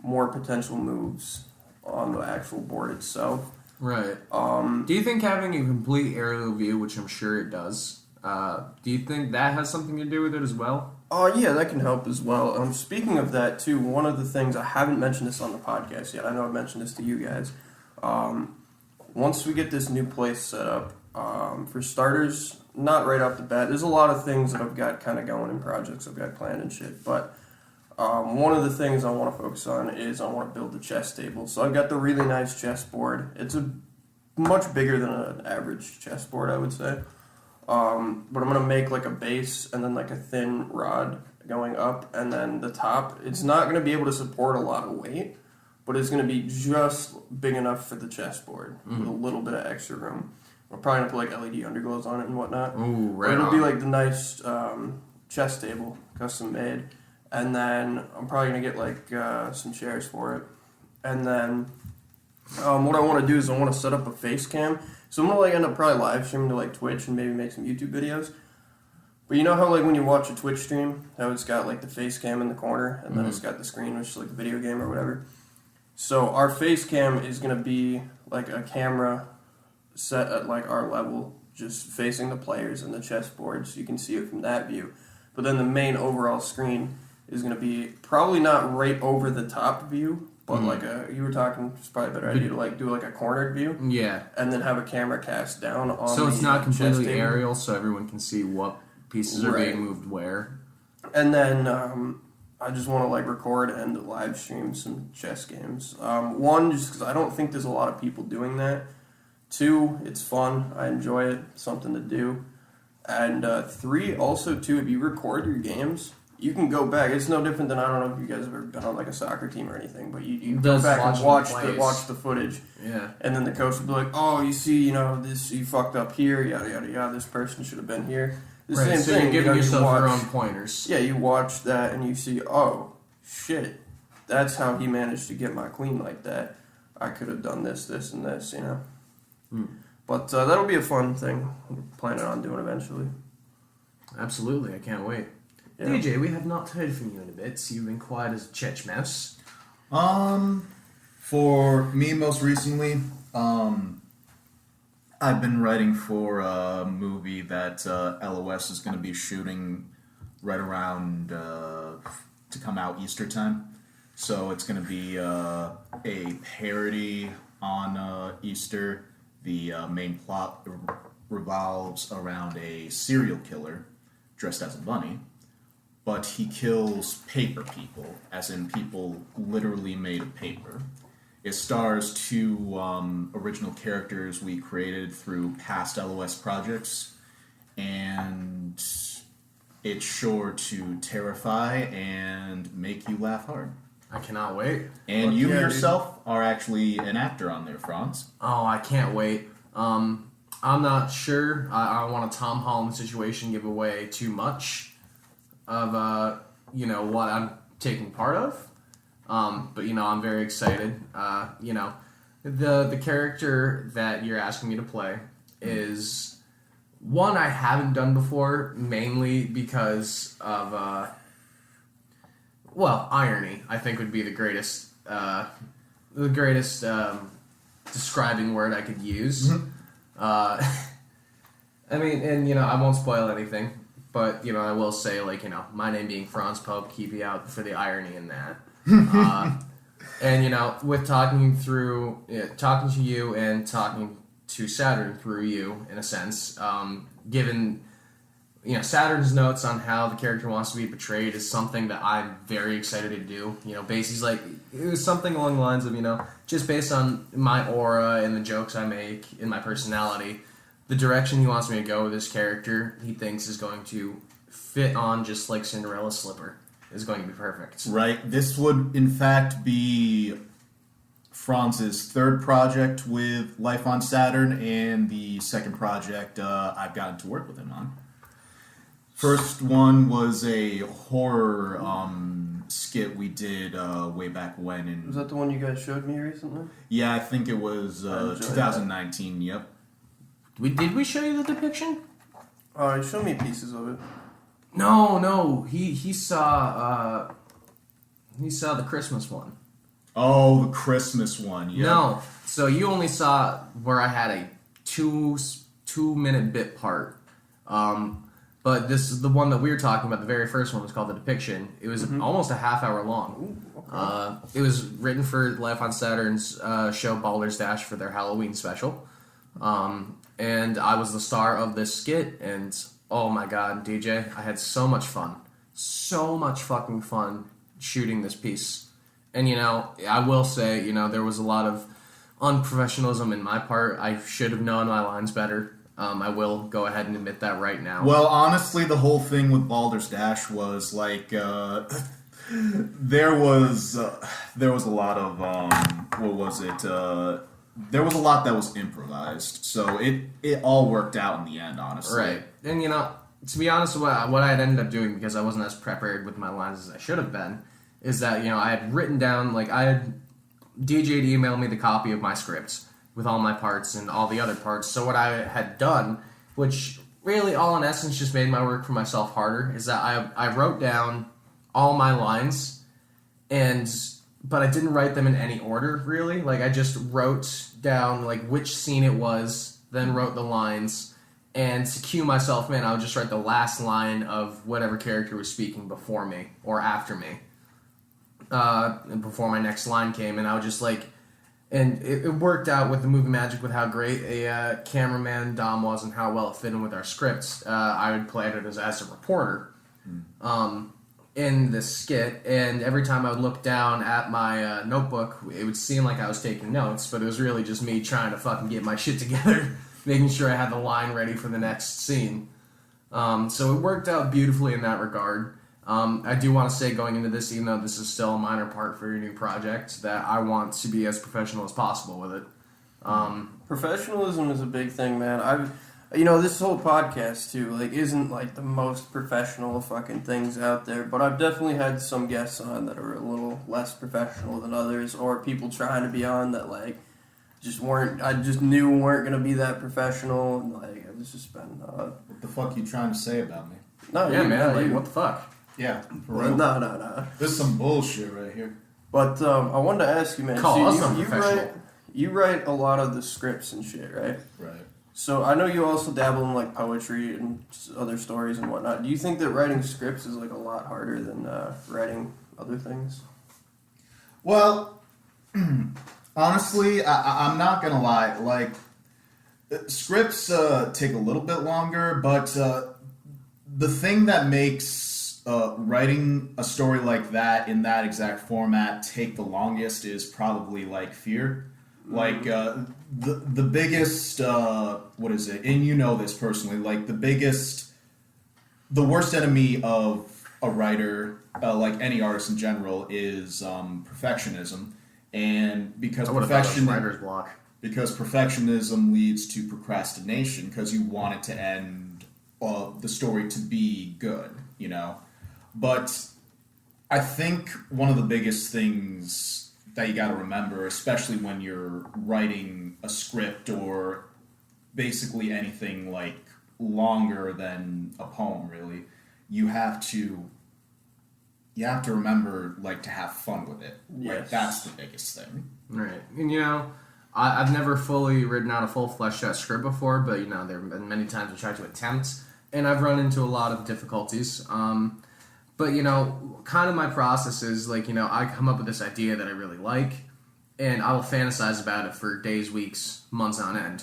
[SPEAKER 1] more potential moves on the actual board itself.
[SPEAKER 2] Right. Do you think having a complete aerial view, which I'm sure it does, do you think that has something to do with it as well?
[SPEAKER 1] Oh, yeah, that can help as well. Speaking of that, too, one of the things, I haven't mentioned this on the podcast yet. I know I've mentioned this to you guys. Once we get this new place set up, for starters, not right off the bat, there's a lot of things that I've got kind of going in projects I've got planned and shit, but one of the things I want to focus on is I want to build the chess table. So I've got the really nice chess board. It's much bigger than an average chess board, I would say. But I'm gonna make like a base and then like a thin rod going up, and then the top. It's not gonna be able to support a lot of weight, but it's gonna be just big enough for the chessboard with a little bit of extra room. We're probably gonna put like LED underglows on it and whatnot.
[SPEAKER 2] Ooh, right.
[SPEAKER 1] It'll be like the nice chess table, custom made, and then I'm probably gonna get like some chairs for it, and then what I want to do is I want to set up a face cam. So I'm gonna like end up probably live streaming to like Twitch and maybe make some YouTube videos. But you know how like when you watch a Twitch stream, how it's got like the face cam in the corner and then it's got the screen, which is like the video game or whatever. So our face cam is gonna be like a camera set at like our level, just facing the players and the chessboard, so you can see it from that view. But then the main overall screen is gonna be probably not right over the top view, but like you were talking, it's probably a better idea to like do like a cornered view.
[SPEAKER 2] Yeah.
[SPEAKER 1] And then have a camera cast down on.
[SPEAKER 2] So it's not
[SPEAKER 1] chess
[SPEAKER 2] completely
[SPEAKER 1] table.
[SPEAKER 2] aerial, so everyone can see what pieces are
[SPEAKER 1] Right.
[SPEAKER 2] being moved where.
[SPEAKER 1] And then I just want to like record and live stream some chess games. One, just because I don't think there's a lot of people doing that. Two, it's fun. I enjoy it. Something to do. And three, also too, if you record your games, you can go back. It's no different than, I don't know if you guys have ever been on like a soccer team or anything, but you go
[SPEAKER 2] Just
[SPEAKER 1] back and
[SPEAKER 2] watching the
[SPEAKER 1] watch the footage.
[SPEAKER 2] Yeah.
[SPEAKER 1] And then the coach will be like, "Oh, you see, you know, this, you fucked up here, yada yada yada. This person should have been here." The
[SPEAKER 2] Right,
[SPEAKER 1] same
[SPEAKER 2] so
[SPEAKER 1] thing.
[SPEAKER 2] you're giving
[SPEAKER 1] you know, you
[SPEAKER 2] yourself your
[SPEAKER 1] watch-
[SPEAKER 2] own pointers.
[SPEAKER 1] Yeah, you watch that and you see, oh shit, that's how he managed to get my queen like that. I could have done this, this, and this, you know. But that'll be a fun thing. I'm planning on doing eventually.
[SPEAKER 2] Absolutely, I can't wait.
[SPEAKER 1] Yeah.
[SPEAKER 2] DJ, we have not heard from you in a bit, so you've been quiet as a church mouse.
[SPEAKER 3] For me, most recently, I've been writing for a movie that LOS is going to be shooting right around to come out Easter time. So it's going to be a parody on Easter. The main plot revolves around a serial killer dressed as a bunny, but he kills paper people, as in people literally made of paper. It stars two original characters we created through past LOS projects, and it's sure to terrify and make you laugh hard.
[SPEAKER 2] I cannot wait.
[SPEAKER 3] And
[SPEAKER 1] Fuck
[SPEAKER 3] you
[SPEAKER 1] yeah,
[SPEAKER 3] yourself are actually an actor on there, Franz.
[SPEAKER 2] Oh, I can't wait. I'm not sure. I don't want a Tom Holland situation give away too much of what I'm taking part of. But I'm very excited. The character that you're asking me to play is one I haven't done before, mainly because of irony. I think would be the greatest describing word I could use. I won't spoil anything, but I will say, my name being Franz Pope, keep you out for the irony in that. With talking to you and talking to Saturn through you, in a sense, given Saturn's notes on how the character wants to be portrayed is something that I'm very excited to do. Basically, it was something along the lines of, just based on my aura and the jokes I make and my personality, the direction he wants me to go with this character, he thinks is going to fit on just like Cinderella's slipper. Is going to be perfect.
[SPEAKER 3] Right. This would, in fact, be Franz's third project with Life on Saturn, and the second project I've gotten to work with him on. First one was a horror skit we did way back when.
[SPEAKER 1] Was that the one you guys showed me recently?
[SPEAKER 3] Yeah, I think it was 2019, yep.
[SPEAKER 2] Did we show you the depiction?
[SPEAKER 1] You showed me pieces of it.
[SPEAKER 2] No. He saw the Christmas one.
[SPEAKER 3] Oh, the Christmas one, yeah.
[SPEAKER 2] No, so you only saw where I had a 2-minute bit part. But this is the one that we were talking about. The very first one was called The Depiction. It was almost a half hour long.
[SPEAKER 1] Ooh, okay.
[SPEAKER 2] It was written for Life on Saturn's show Baldur's Dash for their Halloween special. And I was the star of this skit, and oh my god, DJ, I had so much fun. So much fucking fun shooting this piece. And, I will say, there was a lot of unprofessionalism in my part. I should have known my lines better. I will go ahead and admit that right now.
[SPEAKER 3] Well, honestly, the whole thing with Baldur's Dash was like there was a lot of what was it? There was a lot that was improvised, so it all worked out in the end, honestly.
[SPEAKER 2] Right, and to be honest, what I had ended up doing, because I wasn't as prepared with my lines as I should have been, is that I had written down, like, I had DJ'd email me the copy of my script with all my parts and all the other parts. So what I had done, which really all in essence just made my work for myself harder, is that I wrote down all my lines, but I didn't write them in any order, really. Like, I just wrote down, like, which scene it was, then wrote the lines, and to cue myself in, I would just write the last line of whatever character was speaking before me or after me. And before my next line came, and I would just, like... And it worked out with the movie magic with how great a cameraman Dom was and how well it fit in with our scripts. I would play it as a reporter in this skit, and every time I would look down at my notebook, it would seem like I was taking notes, but it was really just me trying to fucking get my shit together, making sure I had the line ready for the next scene. So it worked out beautifully in that regard. I do want to say, going into this, even though this is still a minor part for your new project, that I want to be as professional as possible with it.
[SPEAKER 1] Professionalism is a big thing, man. This whole podcast too, like, isn't like the most professional fucking things out there, but I've definitely had some guests on that are a little less professional than others, or people trying to be on that like I just knew weren't gonna be that professional, and like it's just been.
[SPEAKER 3] What the fuck you trying to say about me?
[SPEAKER 1] No,
[SPEAKER 2] yeah, man.
[SPEAKER 1] like,
[SPEAKER 2] What the fuck?
[SPEAKER 3] Yeah, for real.
[SPEAKER 1] No.
[SPEAKER 3] This is some bullshit right here.
[SPEAKER 1] But I wanted to ask you, man. You write a lot of the scripts and shit, right?
[SPEAKER 3] Right.
[SPEAKER 1] So I know you also dabble in like poetry and other stories and whatnot. Do you think that writing scripts is like a lot harder than writing other things?
[SPEAKER 3] Well, honestly, I'm not gonna lie. Like, scripts take a little bit longer, but the thing that makes writing a story like that in that exact format take the longest is probably like fear. Like the biggest what is it? And you know this personally. Like the worst enemy of a writer, like any artist in general, is perfectionism. And because
[SPEAKER 2] writer's block.
[SPEAKER 3] Because perfectionism leads to procrastination, because you want it to end the story to be good, But I think one of the biggest things that you got to remember, especially when you're writing a script or basically anything like longer than a poem, really, you have to remember like to have fun with it.
[SPEAKER 1] Yes.
[SPEAKER 3] Like, that's the biggest thing.
[SPEAKER 2] Right. And I've never fully written out a full fleshed out script before, but there have been many times I tried to attempt, and I've run into a lot of difficulties. But, kind of my process is, like, I come up with this idea that I really like, and I will fantasize about it for days, weeks, months on end.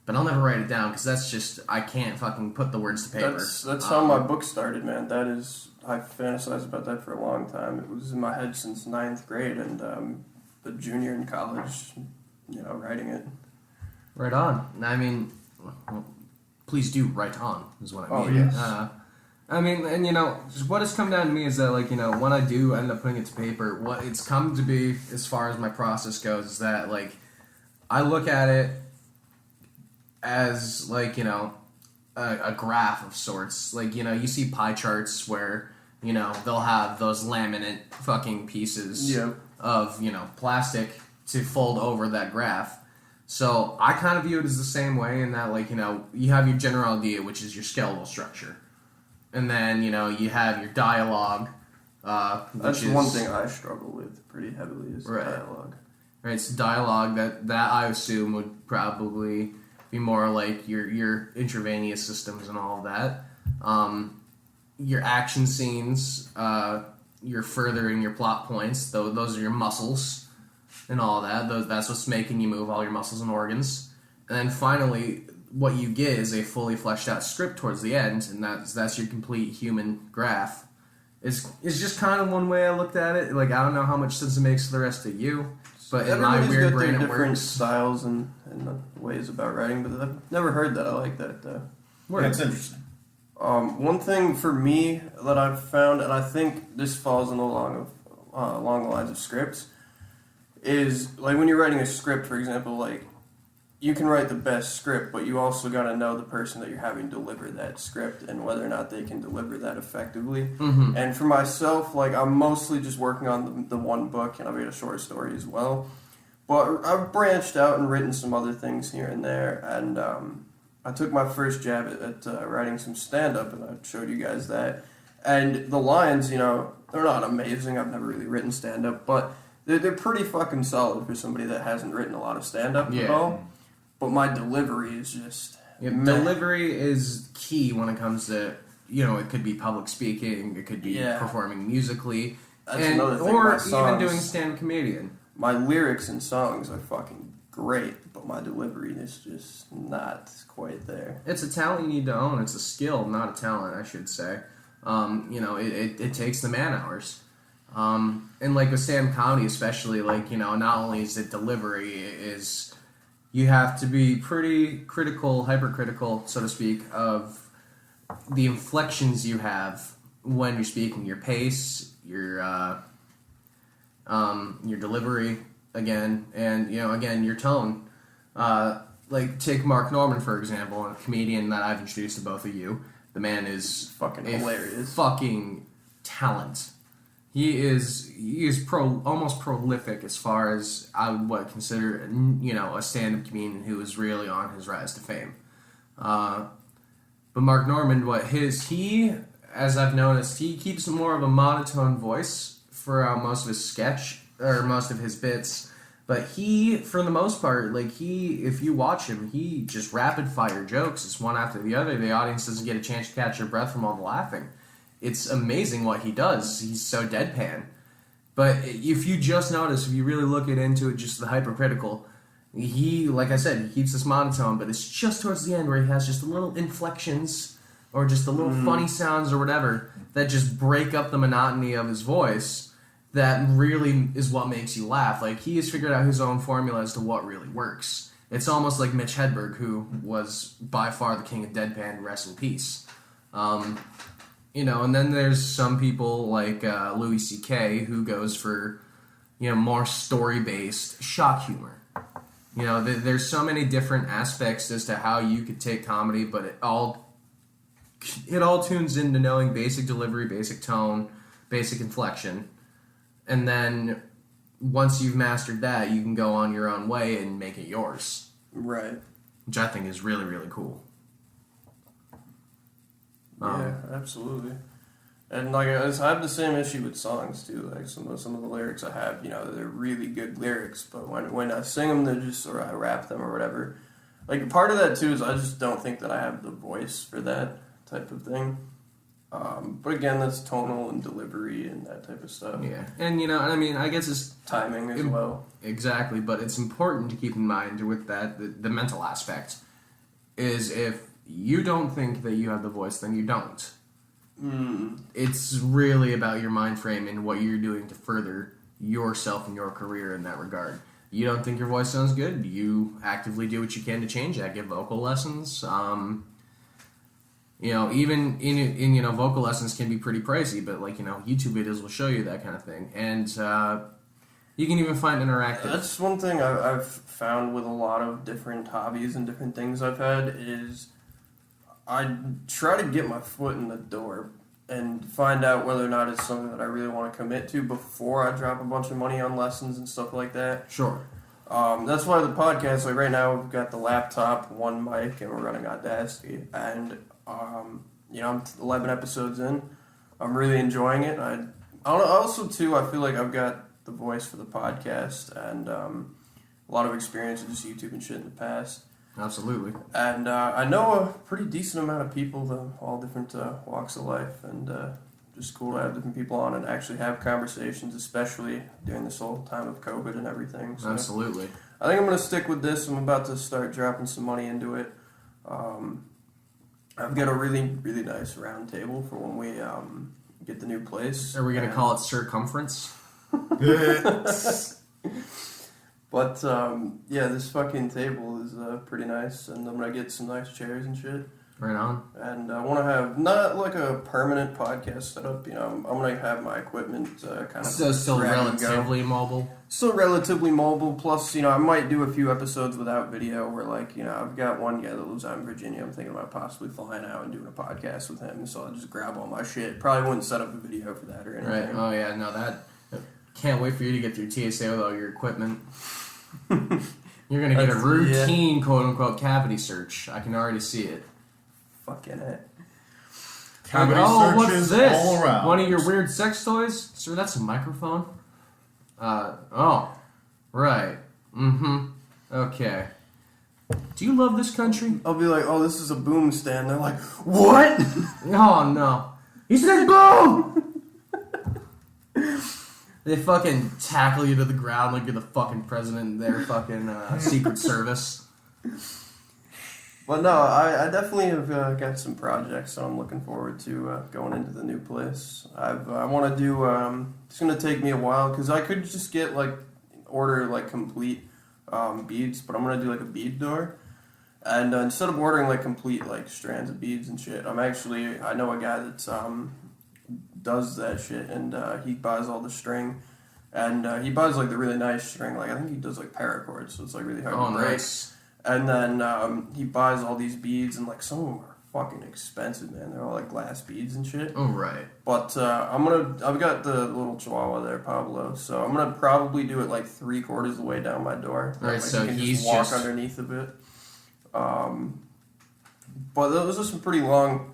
[SPEAKER 2] But I'll never write it down, because that's just, I can't fucking put the words to paper.
[SPEAKER 1] That's how my book started, man. I fantasized about that for a long time. It was in my head since 9th grade, and the junior in college, writing it.
[SPEAKER 2] Right on. I mean, well, please do write on, is what I mean.
[SPEAKER 1] Oh, yes.
[SPEAKER 2] And what has come down to me is that, like, when I do end up putting it to paper, what it's come to be, as far as my process goes, is that, like, I look at it as, like, a graph of sorts. Like, you see pie charts where, they'll have those laminate fucking pieces of, plastic to fold over that graph. So I kind of view it as the same way in that, like, you have your general idea, which is your skeletal structure. And then, you have your dialogue.
[SPEAKER 1] That's one thing I struggle with pretty heavily is dialogue.
[SPEAKER 2] Right, it's dialogue that I assume would probably be more like your intravenous systems and all of that. Your action scenes, you're furthering your plot points. Those are your muscles and all that. That's what's making you move all your muscles and organs. And then finally, what you get is a fully fleshed out script towards the end, and that's your complete human graph. It's just kind of one way I looked at it. Like, I don't know how much sense it makes to the rest of you. but in my
[SPEAKER 1] Everybody's
[SPEAKER 2] weird
[SPEAKER 1] got
[SPEAKER 2] brain
[SPEAKER 1] their
[SPEAKER 2] it
[SPEAKER 1] different
[SPEAKER 2] works.
[SPEAKER 1] styles and ways about writing, but I've never heard that. I like that though.
[SPEAKER 3] Yeah, it's interesting.
[SPEAKER 1] One thing for me that I've found, and I think this falls along the lines of scripts, is like when you're writing a script, for example, like you can write the best script, but you also got to know the person that you're having deliver that script and whether or not they can deliver that effectively.
[SPEAKER 2] Mm-hmm.
[SPEAKER 1] And for myself, like I'm mostly just working on the one book, and I've made a short story as well. But I've branched out and written some other things here and there, and I took my first jab at writing some stand-up, and I showed you guys that. And the lines, you know, they're not amazing. I've never really written stand-up, but they're pretty fucking solid for somebody that hasn't written a lot of stand-up at all. But my delivery is just...
[SPEAKER 2] Delivery is key when it comes to, you know, it could be public speaking, it could be performing musically,
[SPEAKER 1] That's another thing.
[SPEAKER 2] or
[SPEAKER 1] My songs,
[SPEAKER 2] even doing stand-up comedian.
[SPEAKER 1] My lyrics and songs are fucking great, but my delivery is just not quite there.
[SPEAKER 2] It's a talent you need to own. It's a skill, not a talent, I should say. You know, it takes the man hours. And like with stand-up comedy especially, like, you know, not only is it delivery, is... You have to be pretty critical, hypercritical, so to speak, of the inflections you have when you're speaking, your pace, your delivery, again, and, you know, again, your tone. Like, take Mark Norman, for example, a comedian that I've introduced to both of you. The man is
[SPEAKER 1] Fucking hilarious.
[SPEAKER 2] Fucking talent. He is almost prolific as far as I would consider, you know, a stand-up comedian who is really on his rise to fame. But Mark Norman, as I've noticed, he keeps more of a monotone voice for most of his sketch or most of his bits. But he, for the most part, like if you watch him, he just rapid fire jokes. It's one after the other. The audience doesn't get a chance to catch their breath from all the laughing. It's amazing what he does. He's so deadpan. But if you just notice, if you really look into it, just the hypercritical, he, like I said, he keeps this monotone, but it's just towards the end where he has just the little inflections or just the little funny sounds or whatever that just break up the monotony of his voice that really is what makes you laugh. Like, he has figured out his own formula as to what really works. It's almost like Mitch Hedberg, who was by far the king of deadpan, rest in peace. You know, and then there's some people like Louis C.K. who goes for, you know, more story-based shock humor. You know, there's so many different aspects as to how you could take comedy, but it all tunes into knowing basic delivery, basic tone, basic inflection. And then once you've mastered that, you can go on your own way and make it yours.
[SPEAKER 1] Right.
[SPEAKER 2] Which I think is really, really cool.
[SPEAKER 1] Yeah, absolutely. And like I have the same issue with songs too. Like some of the lyrics I have, you know, they're really good lyrics, but when I sing them, they're just, or I rap them or whatever. Like part of that too is I just don't think that I have the voice for that type of thing. But again, that's tonal and delivery and that type of stuff.
[SPEAKER 2] Yeah, and you know, I mean, I guess it's
[SPEAKER 1] timing as well.
[SPEAKER 2] Exactly, but it's important to keep in mind with that the mental aspect is if you don't think that you have the voice, then you don't. It's really about your mind frame and what you're doing to further yourself and your career in that regard. You don't think your voice sounds good, you actively do what you can to change that. Give vocal lessons. You know, even in you know, vocal lessons can be pretty pricey, but like, you know, YouTube videos will show you that kind of thing. And you can even find interactive.
[SPEAKER 1] That's one thing I've found with a lot of different hobbies and different things I've had is I try to get my foot in the door and find out whether or not it's something that I really want to commit to before I drop a bunch of money on lessons and stuff like that.
[SPEAKER 2] Sure.
[SPEAKER 1] That's why the podcast, like right now, we've got the laptop, one mic, and we're running Audacity. And, you know, I'm 11 episodes in. I'm really enjoying it. Also, too, I feel like I've got the voice for the podcast and a lot of experience with just YouTube and shit in the past.
[SPEAKER 2] Absolutely.
[SPEAKER 1] And I know a pretty decent amount of people, though, all different walks of life, and just cool to have different people on and actually have conversations, especially during this whole time of COVID and everything. So
[SPEAKER 2] Absolutely.
[SPEAKER 1] I think I'm going to stick with this. I'm about to start dropping some money into it. I've got a really, really nice round table for when we get the new place.
[SPEAKER 2] Are we going to call it circumference?
[SPEAKER 1] But yeah, this fucking table is pretty nice, and I'm gonna get some nice chairs and shit.
[SPEAKER 2] Right on.
[SPEAKER 1] And I want to have not like a permanent podcast setup. You know, I'm gonna have my equipment kind of
[SPEAKER 2] Still relatively mobile.
[SPEAKER 1] Still relatively mobile. Plus, you know, I might do a few episodes without video. Where like, you know, I've got one guy that lives out in Virginia. I'm thinking about possibly flying out and doing a podcast with him. So I'll just grab all my shit. Probably wouldn't set up a video for that or anything.
[SPEAKER 2] Right. Oh yeah. No, that. Can't wait for you to get through TSA with all your equipment. You're gonna get a routine, quote unquote, cavity search. I can already see it.
[SPEAKER 1] Fucking it.
[SPEAKER 3] Cavity
[SPEAKER 2] what's
[SPEAKER 3] searches
[SPEAKER 2] this?
[SPEAKER 3] all around.
[SPEAKER 2] One of your weird sex toys? Sir, that's a microphone? Right. Mm-hmm. Okay. Do you love this country?
[SPEAKER 1] I'll be like, oh, this is a boom stand. They're like, what?
[SPEAKER 2] Oh, no. He said boom! They fucking tackle you to the ground like you're the fucking president of their fucking Secret Service.
[SPEAKER 1] But no, I definitely have got some projects that I'm looking forward to going into the new place. I want to do. It's gonna take me a while because I could just get order complete beads, but I'm gonna do like a bead door, and instead of ordering complete strands of beads and shit, I know a guy that does that shit, and he buys all the string, and he buys the really nice string. I think he does paracord, so it's really hard to break.
[SPEAKER 2] Nice.
[SPEAKER 1] And then he buys all these beads, and some of them are fucking expensive, man. They're all glass beads and shit.
[SPEAKER 2] Oh, right.
[SPEAKER 1] But I've got the little chihuahua there, Pablo, so I'm gonna probably do it 3/4 of the way down my door.
[SPEAKER 2] Right, so
[SPEAKER 1] he can
[SPEAKER 2] he's
[SPEAKER 1] walk
[SPEAKER 2] just
[SPEAKER 1] underneath a bit. But those are some pretty long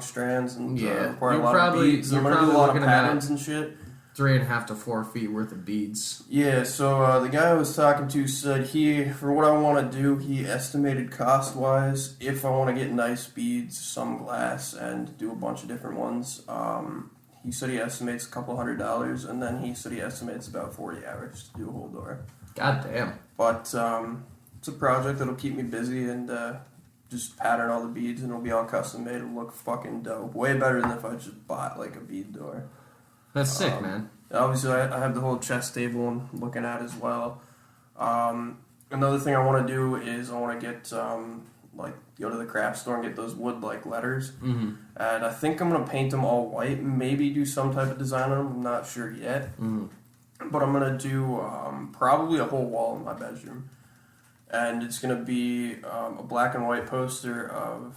[SPEAKER 1] strands, and require a lot of beads. I'm gonna do a lot of patterns and shit.
[SPEAKER 2] 3.5 to 4 feet worth of beads.
[SPEAKER 1] Yeah, so the guy I was talking to said for what I want to do, he estimated cost-wise, if I want to get nice beads, some glass, and do a bunch of different ones, he said he estimates a couple $100, and then he said he estimates about 40 hours to do a whole door.
[SPEAKER 2] God damn.
[SPEAKER 1] But it's a project that'll keep me busy, and just pattern all the beads, and it'll be all custom-made. It'll look fucking dope. Way better than if I just bought a bead door.
[SPEAKER 2] That's sick, man.
[SPEAKER 1] Obviously, I have the whole chess table I'm looking at as well. Another thing I want to do is I want to get, go to the craft store and get those wood, letters.
[SPEAKER 2] Mm-hmm.
[SPEAKER 1] And I think I'm going to paint them all white, maybe do some type of design on them. I'm not sure yet.
[SPEAKER 2] Mm-hmm.
[SPEAKER 1] But I'm going to do probably a whole wall in my bedroom. And it's going to be a black and white poster of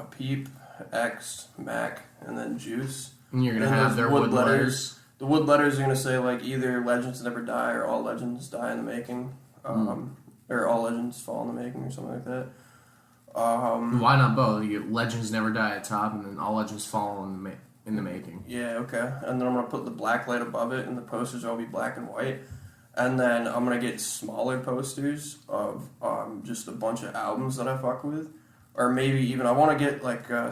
[SPEAKER 1] Peep, X, Mac, and then Juice.
[SPEAKER 2] And you're going to have their wood letters.
[SPEAKER 1] The wood letters are going to say, either Legends Never Die or All Legends Die in the Making. Or All Legends Fall in the Making or something like that.
[SPEAKER 2] Why not both? You get Legends Never Die at top and then All Legends Fall in the Making.
[SPEAKER 1] Yeah, okay. And then I'm going to put the black light above it, and the posters will be black and white. And then I'm going to get smaller posters of just a bunch of albums that I fuck with. Or maybe even, I want to get,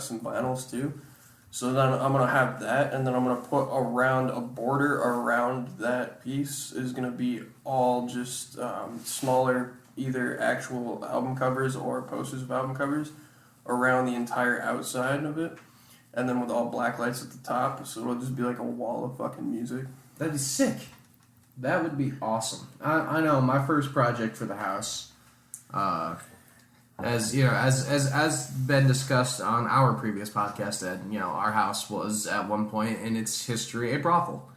[SPEAKER 1] some vinyls, too. So then I'm going to have that, and then I'm going to put around a border around that piece is going to be all just smaller, either actual album covers or posters of album covers around the entire outside of it. And then with all black lights at the top, so it'll just be a wall of fucking music.
[SPEAKER 2] That'd be sick. That would be awesome. I know my first project for the house, as you know, as been discussed on our previous podcast, that our house was at one point in its history a brothel,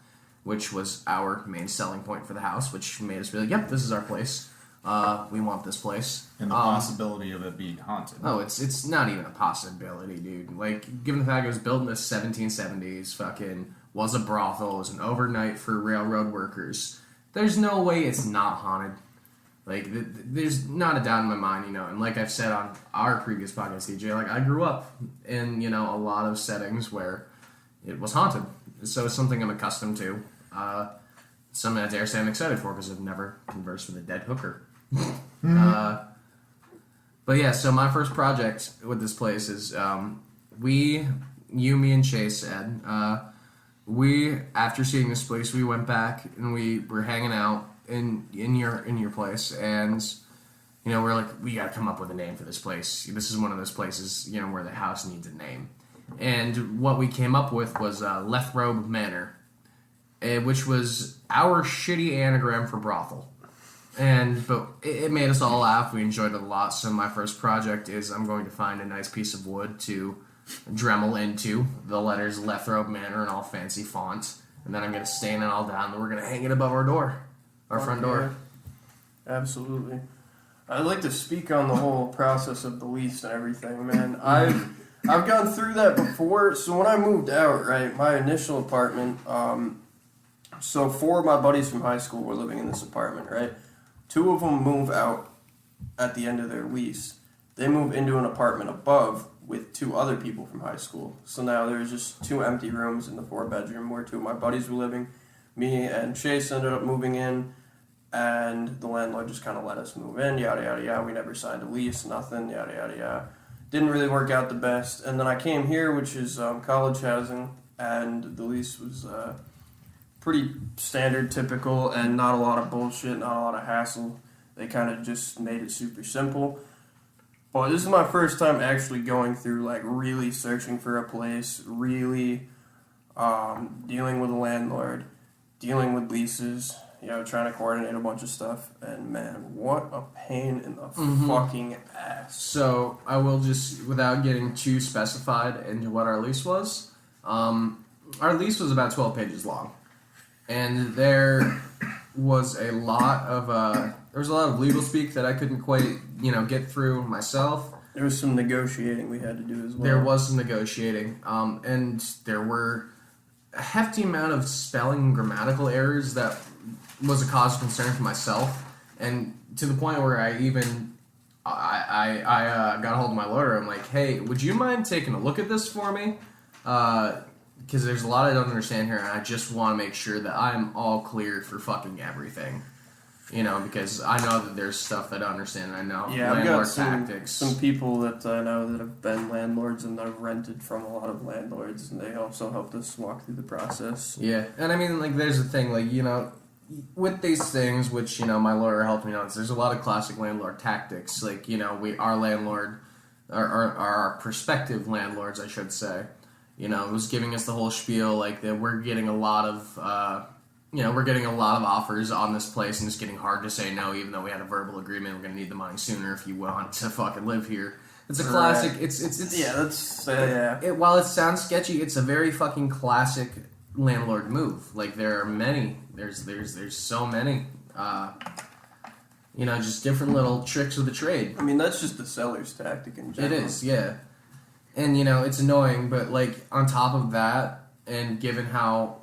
[SPEAKER 2] which was our main selling point for the house, which made us be like, yep, this is our place. We want this place.
[SPEAKER 3] And the possibility of it being haunted.
[SPEAKER 2] Oh, it's not even a possibility, dude. Given the fact it was built in the 1770s, fucking was a brothel, it was an overnight for railroad workers. There's no way it's not haunted. There's not a doubt in my mind, and like I've said on our previous podcast, DJ, I grew up in, a lot of settings where it was haunted. So it's something I'm accustomed to. Something I dare say I'm excited for because I've never conversed with a dead hooker. But yeah, so my first project with this place is, me and Chase said, after seeing this place, we went back and we were hanging out in your place, and we're like, we gotta come up with a name for this place. This is one of those places where the house needs a name, and what we came up with was Lethrobe Manor, which was our shitty anagram for brothel. But it made us all laugh. We enjoyed it a lot. So my first project is I'm going to find a nice piece of wood to Dremel into the letters Lethrope Manor in all fancy font, and then I'm going to stain it all down, and we're going to hang it above our front door.
[SPEAKER 1] Absolutely. I'd like to speak on the whole process of the lease and everything, man. I've gone through that before. So when I moved out, right, my initial apartment, so 4 of my buddies from high school were living in this apartment, right? 2 of them move out at the end of their lease. They move into an apartment above with 2 other people from high school. So now there's just 2 empty rooms in the 4-bedroom where 2 of my buddies were living. Me and Chase ended up moving in, and the landlord just kind of let us move in, yada, yada, yada. We never signed a lease, nothing, yada, yada, yada. Didn't really work out the best. And then I came here, which is college housing, and the lease was pretty standard, typical, and not a lot of bullshit, not a lot of hassle. They kind of just made it super simple. But this is my first time actually going through, like, really searching for a place, really dealing with a landlord, dealing with leases, trying to coordinate a bunch of stuff. And, man, what a pain in the fucking ass.
[SPEAKER 2] So I will just, without getting too specified into what our lease was, our lease was about 12 pages long. And there was a lot of legal speak that I couldn't quite, get through myself.
[SPEAKER 1] There was some negotiating we had to do as well.
[SPEAKER 2] There was some negotiating, and there were a hefty amount of spelling and grammatical errors that was a cause of concern for myself, and to the point where I got a hold of my lawyer. I'm like, hey, would you mind taking a look at this for me? Because there's a lot I don't understand here, and I just want to make sure that I'm all clear for fucking everything. Because I know that there's stuff that I don't understand, and I know landlord tactics.
[SPEAKER 1] Some people that I know that have been landlords and that have rented from a lot of landlords, and they also helped us walk through the process.
[SPEAKER 2] Yeah, and I mean, like, there's the thing, like, with these things, which, my lawyer helped me notice, there's a lot of classic landlord tactics. Like, our landlord, our prospective landlords, I should say, was giving us the whole spiel, like, that we're getting a lot of offers on this place, and it's getting hard to say no, even though we had a verbal agreement. We're going to need the money sooner if you want to fucking live here. It's a classic. While it sounds sketchy, it's a very fucking classic landlord move. Like, there are many. There's so many. Just different little tricks of the trade.
[SPEAKER 1] I mean, that's just the seller's tactic in general.
[SPEAKER 2] It is, yeah. And it's annoying, but, like, on top of that, and given how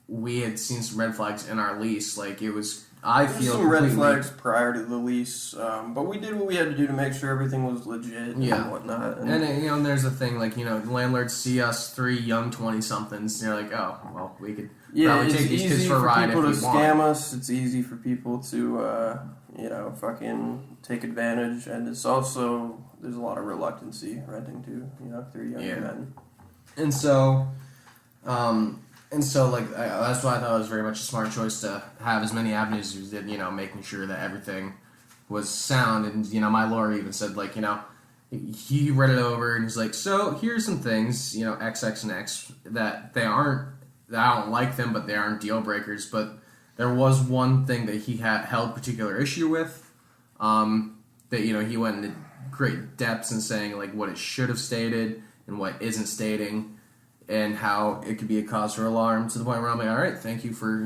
[SPEAKER 2] we had seen some red flags in our lease, like, it was, I feel
[SPEAKER 1] some red flags prior to the lease, but we did what we had to do to make sure everything was legit and whatnot.
[SPEAKER 2] And there's the thing, like, the landlords see us 3 young 20-somethings, and they're like, oh, well, we could probably take these kids for a ride if we want.
[SPEAKER 1] It's easy for people to scam us. It's easy for people to, fucking take advantage, and it's also, there's a lot of reluctancy renting to, 3 young men.
[SPEAKER 2] And so, like, that's why I thought it was very much a smart choice to have as many avenues as we did, making sure that everything was sound. And, my lawyer even said, like, he read it over and he's like, so here's some things, X, X, and X, that I don't like them, but they aren't deal breakers. But there was one thing that he had held particular issue with, that, he went into great depths in saying, like, what it should have stated and what isn't stating, and how it could be a cause for alarm, to the point where I'm like, all right, thank you for,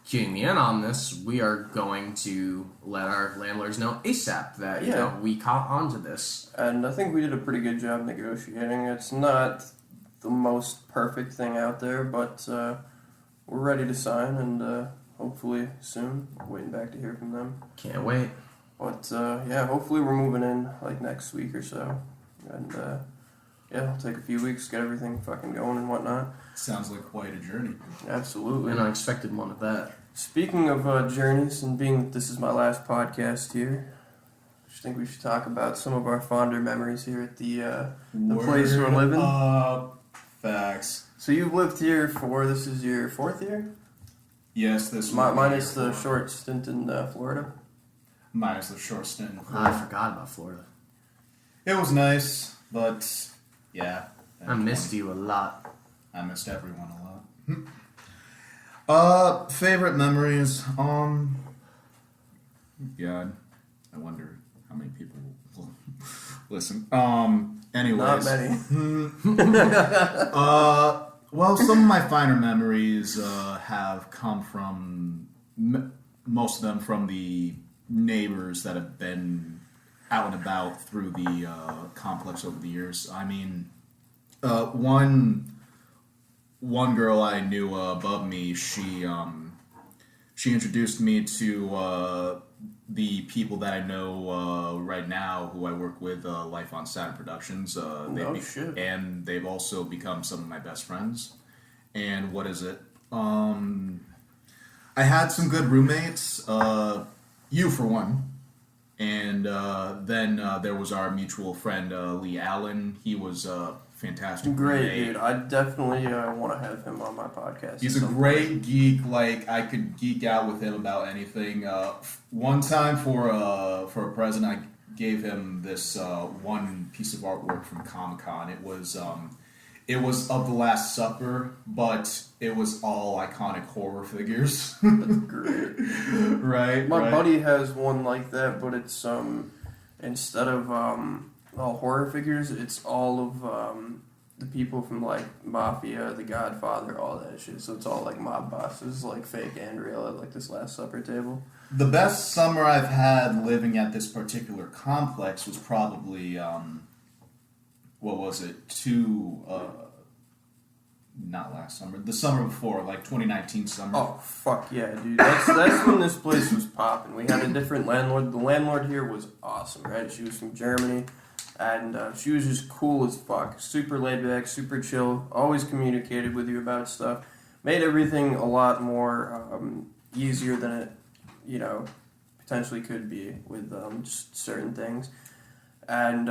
[SPEAKER 2] queuing me in on this. We are going to let our landlords know ASAP that, we caught on to this.
[SPEAKER 1] And I think we did a pretty good job negotiating. It's not the most perfect thing out there, but we're ready to sign, and hopefully soon. Waiting back to hear from them.
[SPEAKER 2] Can't wait.
[SPEAKER 1] But, hopefully we're moving in, like, next week or so. And, it'll take a few weeks to get everything fucking going and whatnot.
[SPEAKER 3] Sounds like quite a journey.
[SPEAKER 1] Absolutely.
[SPEAKER 2] An unexpected one at that.
[SPEAKER 1] Speaking of journeys, and being that this is my last podcast here, I just think we should talk about some of our fonder memories here at the place we're living.
[SPEAKER 3] Facts.
[SPEAKER 1] So you've lived here this is your 4th year?
[SPEAKER 3] Yes, this
[SPEAKER 1] minus the short stint in Florida.
[SPEAKER 3] Minus the short stint in
[SPEAKER 2] I
[SPEAKER 3] Florida.
[SPEAKER 2] forgot about Florida.
[SPEAKER 3] It was nice, but yeah.
[SPEAKER 2] I missed you a lot.
[SPEAKER 3] I missed everyone a lot. Favorite memories. God, I wonder how many people will listen. Anyways.
[SPEAKER 1] Not many.
[SPEAKER 3] Well, some of my finer memories have come from, most of them from the neighbors that have been out and about through the complex over the years. I mean, one girl I knew above me, she introduced me to the people that I know right now who I work with, Life on Saturn Productions.
[SPEAKER 1] Shit.
[SPEAKER 3] And they've also become some of my best friends. And what is it? I had some good roommates, you for one. And then there was our mutual friend, Lee Allen. He was a fantastic
[SPEAKER 1] Great,
[SPEAKER 3] roommate.
[SPEAKER 1] dude. I definitely want to have him on my podcast.
[SPEAKER 3] He's a great geek. Like, I could geek out with him about anything. One time for a present, I gave him this one piece of artwork from Comic-Con. It was of The Last Supper, but it was all iconic horror figures.
[SPEAKER 1] That's great.
[SPEAKER 3] Right.
[SPEAKER 1] My buddy has one like that, but it's instead of all horror figures, it's all of the people from like Mafia, The Godfather, all that shit. So it's all like mob bosses, like fake and real, at like this Last Supper table.
[SPEAKER 3] The best summer I've had living at this particular complex was probably what was it? Not last summer. The summer before, like 2019 summer.
[SPEAKER 1] Oh fuck yeah, dude! That's when this place was popping. We had a different landlord. The landlord here was awesome, right? She was from Germany, and she was just cool as fuck. Super laid back, super chill. Always communicated with you about stuff. Made everything a lot more easier than it, potentially could be with just certain things. And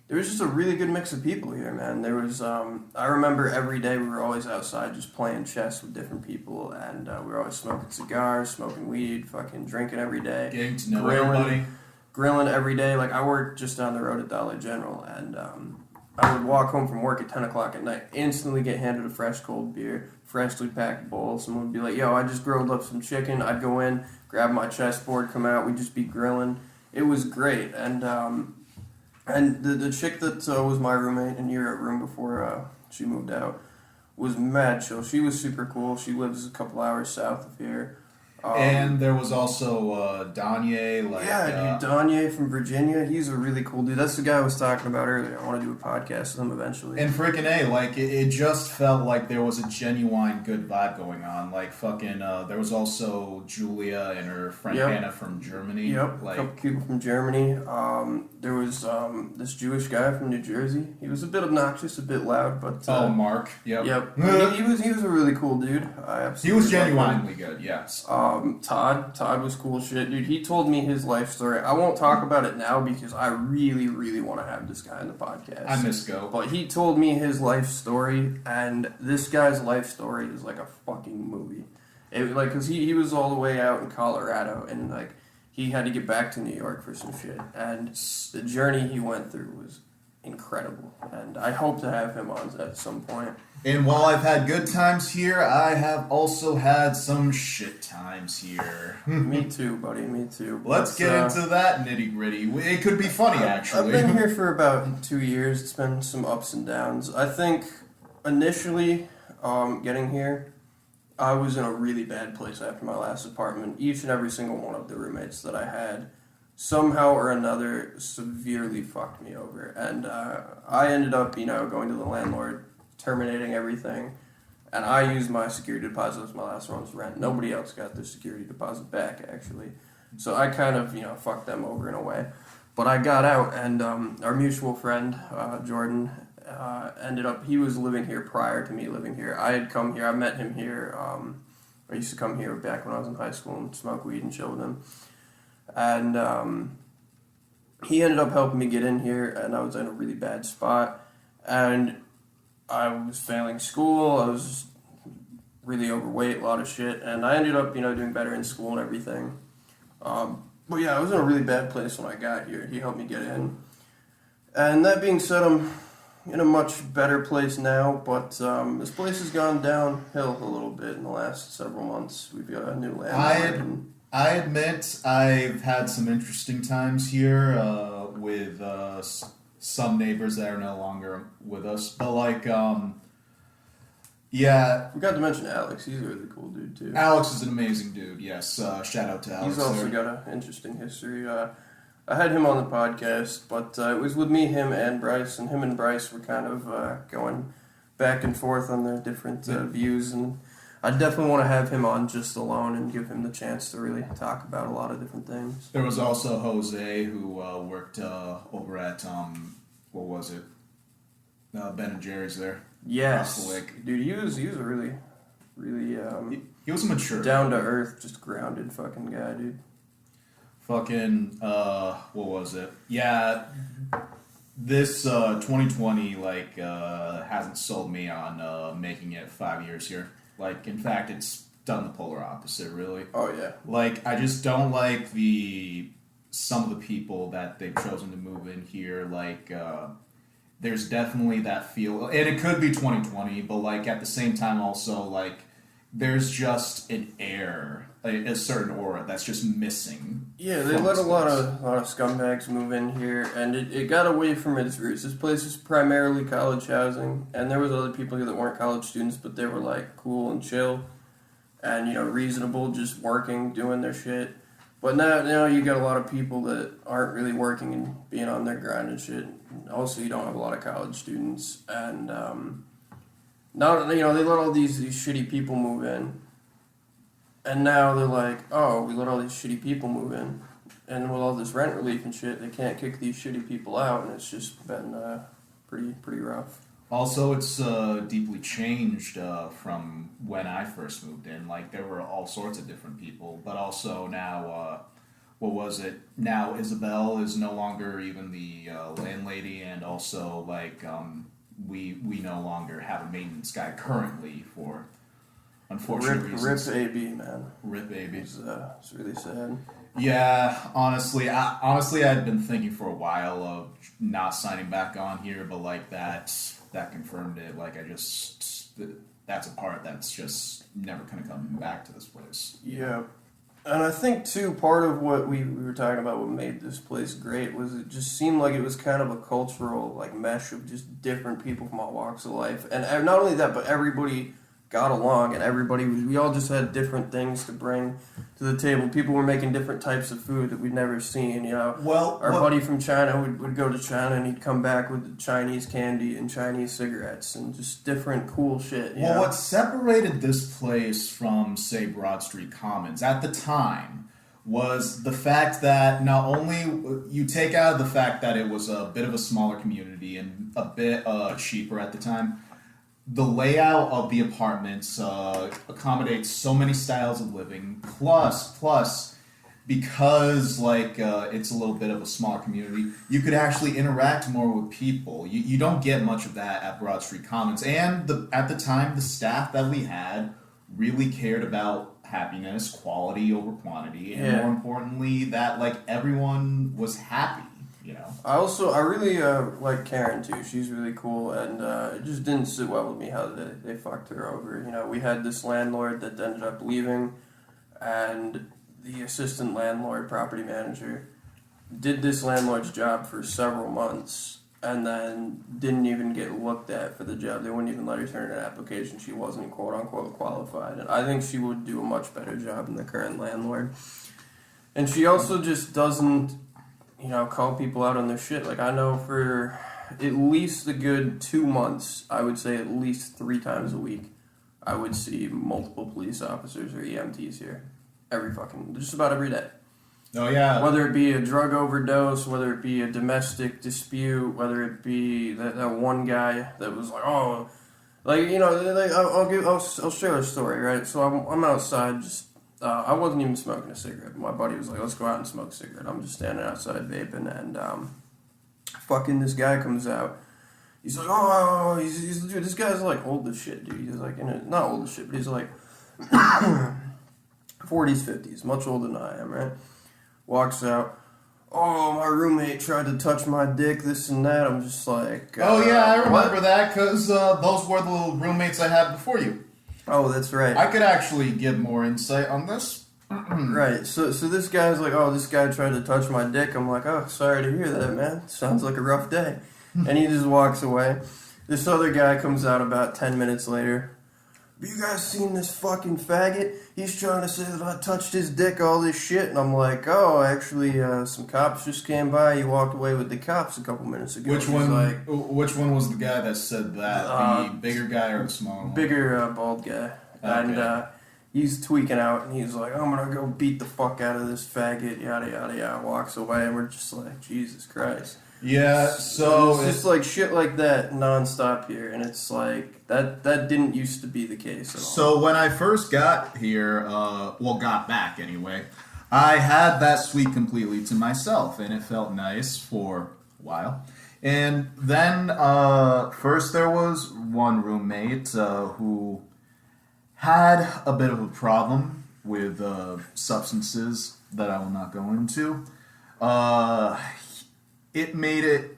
[SPEAKER 1] there was just a really good mix of people here, man. There was, I remember every day we were always outside just playing chess with different people, and we were always smoking cigars, smoking weed, fucking drinking every day.
[SPEAKER 3] Getting to know everybody.
[SPEAKER 1] Grilling every day. Like, I worked just down the road at Dollar General, and I would walk home from work at 10 o'clock at night, instantly get handed a fresh cold beer, freshly packed bowl. Someone would be like, yo, I just grilled up some chicken. I'd go in, grab my chessboard, come out, we'd just be grilling. It was great, and the chick that was my roommate in your room before she moved out was mad chill. She was super cool. She lives a couple hours south of here.
[SPEAKER 3] And there was also Danye. Dude,
[SPEAKER 1] Danye from Virginia. He's a really cool dude. That's the guy I was talking about earlier. I want to do a podcast with him eventually.
[SPEAKER 3] And freaking A, like, it just felt like there was a genuine good vibe going on. Like, fucking, there was also Julia and her friend Hannah from Germany.
[SPEAKER 1] Yep,
[SPEAKER 3] like,
[SPEAKER 1] a couple people from Germany. There was this Jewish guy from New Jersey. He was a bit obnoxious, a bit loud, but...
[SPEAKER 3] Mark. Yep.
[SPEAKER 1] he was a really cool dude.
[SPEAKER 3] He was genuinely good, yes.
[SPEAKER 1] Todd was cool shit, dude. He told me his life story. I won't talk about it now because I really, really want to have this guy in the podcast.
[SPEAKER 3] I miss Go.
[SPEAKER 1] But he told me his life story, and this guy's life story is like a fucking movie. Because he was all the way out in Colorado, and like he had to get back to New York for some shit, and the journey he went through was incredible, and I hope to have him on at some point.
[SPEAKER 3] And while I've had good times here, I have also had some shit times here.
[SPEAKER 1] Me too, buddy, me too.
[SPEAKER 3] Let's get into that nitty gritty. It could be funny, actually.
[SPEAKER 1] I've been here for about 2 years. It's been some ups and downs. I think initially getting here, I was in a really bad place after my last apartment. Each and every single one of the roommates that I had somehow or another severely fucked me over. And I ended up, going to the landlord, terminating everything. And I used my security deposit as my last month's rent. Nobody else got their security deposit back, actually. So I kind of, fucked them over in a way. But I got out, and our mutual friend, Jordan, ended up, he was living here prior to me living here. I had come here, I met him here. I used to come here back when I was in high school and smoke weed and chill with him. And he ended up helping me get in here, and I was in a really bad spot. And I was failing school, I was really overweight, a lot of shit, and I ended up, doing better in school and everything. But yeah, I was in a really bad place when I got here. He helped me get in. And that being said, I'm in a much better place now, but this place has gone downhill a little bit in the last several months. We've got a new landlord.
[SPEAKER 3] I admit I've had some interesting times here with some neighbors that are no longer with us. But, like, yeah.
[SPEAKER 1] Forgot to mention Alex. He's a really cool dude, too.
[SPEAKER 3] Alex is an amazing dude, yes. Shout out to Alex.
[SPEAKER 1] He's also got an interesting history. I had him on the podcast, but it was with me, him, and Bryce. And him and Bryce were kind of going back and forth on their different views. And I definitely want to have him on just alone and give him the chance to really talk about a lot of different things.
[SPEAKER 3] There was also Jose who worked over at, what was it? Ben and Jerry's there.
[SPEAKER 1] Yes.
[SPEAKER 3] Across the lake.
[SPEAKER 1] Dude, he was a really
[SPEAKER 3] He was mature.
[SPEAKER 1] down to earth, just grounded fucking guy, dude.
[SPEAKER 3] Fucking, what was it? Yeah, this 2020, like, hasn't sold me on making it 5 years here. Like, in fact, it's done the polar opposite, really.
[SPEAKER 1] Oh, yeah.
[SPEAKER 3] Like, I just don't like some of the people that they've chosen to move in here. Like, there's definitely that feel, and it could be 2020, but, like, at the same time also, like, there's just an air, a certain aura that's just missing.
[SPEAKER 1] Yeah, they let a lot of scumbags move in here, and it got away from its roots. This place is primarily college housing, and there was other people here that weren't college students, but they were, like, cool and chill, and, you know, reasonable, just working, doing their shit. But now you got a lot of people that aren't really working and being on their grind and shit. Also, you don't have a lot of college students, and now, you know, they let all these shitty people move in. And now they're like, oh, we let all these shitty people move in. And with all this rent relief and shit, they can't kick these shitty people out. And it's just been pretty rough.
[SPEAKER 3] Also, it's deeply changed from when I first moved in. Like, there were all sorts of different people. But also now, what was it? Now Isabel is no longer even the landlady. And also, like, we no longer have a maintenance guy currently for unfortunate reasons.
[SPEAKER 1] Rip AB, man.
[SPEAKER 3] Rip AB.
[SPEAKER 1] It's really sad.
[SPEAKER 3] Yeah, honestly, I'd been thinking for a while of not signing back on here, but like that confirmed it. Like that's a part that's just never gonna come back to this place.
[SPEAKER 1] Yeah. And I think, too, part of what we were talking about, what made this place great, was it just seemed like it was kind of a cultural, like, mesh of just different people from all walks of life. And not only that, but everybody got along, and we all just had different things to bring to the table. People were making different types of food that we'd never seen, you know.
[SPEAKER 3] Well,
[SPEAKER 1] our buddy from China would go to China, and he'd come back with Chinese candy and Chinese cigarettes and just different cool shit. You know?
[SPEAKER 3] What separated this place from, say, Broad Street Commons at the time was the fact that not only you take out the fact that it was a bit of a smaller community and a bit cheaper at the time, the layout of the apartments accommodates so many styles of living. Plus, because like it's a little bit of a small community, you could actually interact more with people. You don't get much of that at Broad Street Commons. And at the time, the staff that we had really cared about happiness, quality over quantity, and more importantly, that like everyone was happy. You know. I
[SPEAKER 1] really like Karen too. She's really cool, and it just didn't sit well with me how they fucked her over. You know, we had this landlord that ended up leaving, and the assistant landlord, property manager, did this landlord's job for several months, and then didn't even get looked at for the job. They wouldn't even let her turn in an application. She wasn't quote unquote qualified, and I think she would do a much better job than the current landlord. And she also just doesn't, you know, call people out on their shit. Like, I know for at least a good 2 months, I would say at least 3 times a week, I would see multiple police officers or EMTs here. Just about every day.
[SPEAKER 3] Oh, yeah.
[SPEAKER 1] Whether it be a drug overdose, whether it be a domestic dispute, whether it be that one guy that was like, oh, like, you know, like, I'll share a story, right? So I'm outside just, I wasn't even smoking a cigarette. My buddy was like, let's go out and smoke a cigarette. I'm just standing outside vaping, and fucking this guy comes out. He's like, dude, this guy's like old as shit, dude. He's like, not old as shit, but he's like 40s, 50s, much older than I am, right? Walks out. Oh, my roommate tried to touch my dick, this and that. I'm just like,
[SPEAKER 3] oh yeah, I remember that, because those were the little roommates I had before you.
[SPEAKER 1] Oh, that's right.
[SPEAKER 3] I could actually give more insight on this.
[SPEAKER 1] Right. So this guy's like, oh, this guy tried to touch my dick. I'm like, oh, sorry to hear that, man. Sounds like a rough day. And he just walks away. This other guy comes out about 10 minutes later. Have you guys seen this fucking faggot? He's trying to say that I touched his dick, all this shit. And I'm like, oh, actually, some cops just came by. He walked away with the cops a couple minutes ago.
[SPEAKER 3] Which one was the guy that said that? The bigger guy or the smaller one?
[SPEAKER 1] Bigger, bald guy.
[SPEAKER 3] Okay.
[SPEAKER 1] And he's tweaking out, and he's like, I'm gonna go beat the fuck out of this faggot, yada, yada, yada. Walks away, and we're just like, Jesus Christ.
[SPEAKER 3] Yeah, so
[SPEAKER 1] it's just like shit like that nonstop here, and it's like that didn't used to be the case at all.
[SPEAKER 3] So when I first got here, got back anyway, I had that suite completely to myself, and it felt nice for a while. And then first there was one roommate who had a bit of a problem with substances that I will not go into. It made it...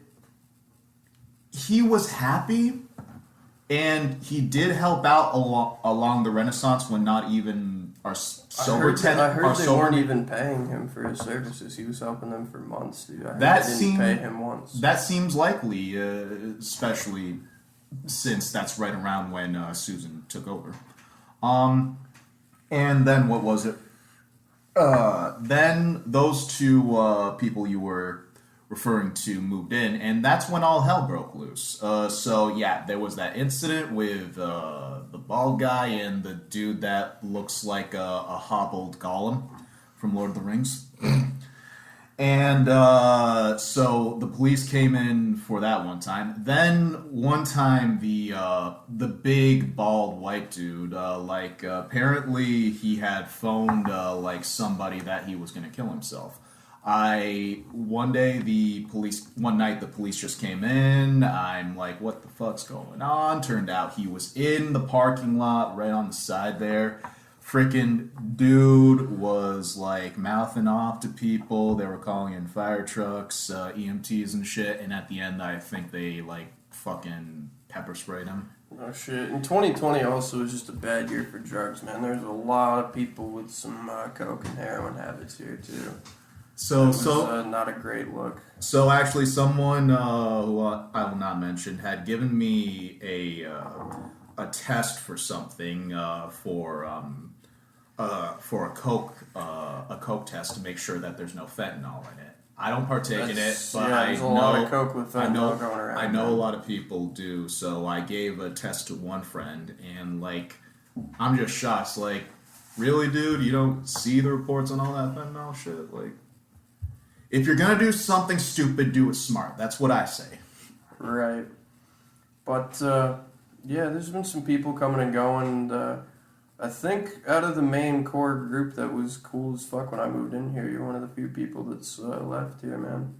[SPEAKER 3] He was happy, and he did help out along the Renaissance when not even our sober tenant...
[SPEAKER 1] I heard they weren't even paying him for his services. He was helping them for months, dude. I heard they didn't pay him once.
[SPEAKER 3] That seems likely, especially since that's right around when Susan took over. And then what was it? Then those two people you were referring to moved in, and that's when all hell broke loose. So yeah, there was that incident with the bald guy and the dude that looks like a hobbled golem from Lord of the Rings. And so the police came in for that one time. Then one time the big bald white dude, apparently he had phoned somebody that he was gonna kill himself. One night the police just came in. I'm like, what the fuck's going on? Turned out he was in the parking lot right on the side there. Freaking dude was like mouthing off to people. They were calling in fire trucks, EMTs and shit. And at the end, I think they like fucking pepper sprayed him.
[SPEAKER 1] Oh shit. And 2020 also was just a bad year for drugs, man. There's a lot of people with some coke and heroin habits here too. So not a great look.
[SPEAKER 3] So actually, someone who I will not mention had given me a test for something for a coke test to make sure that there's no fentanyl in it. I don't partake in it, but
[SPEAKER 1] there's a lot of coke with fentanyl going around.
[SPEAKER 3] I know a lot of people do. So I gave a test to one friend, and like, I'm just shocked. Like, really, dude? You don't see the reports on all that fentanyl shit? Like, if you're gonna do something stupid, do it smart. That's what I say.
[SPEAKER 1] Right. But there's been some people coming and going. And, I think out of the main core group that was cool as fuck when I moved in here, you're one of the few people that's left here, man.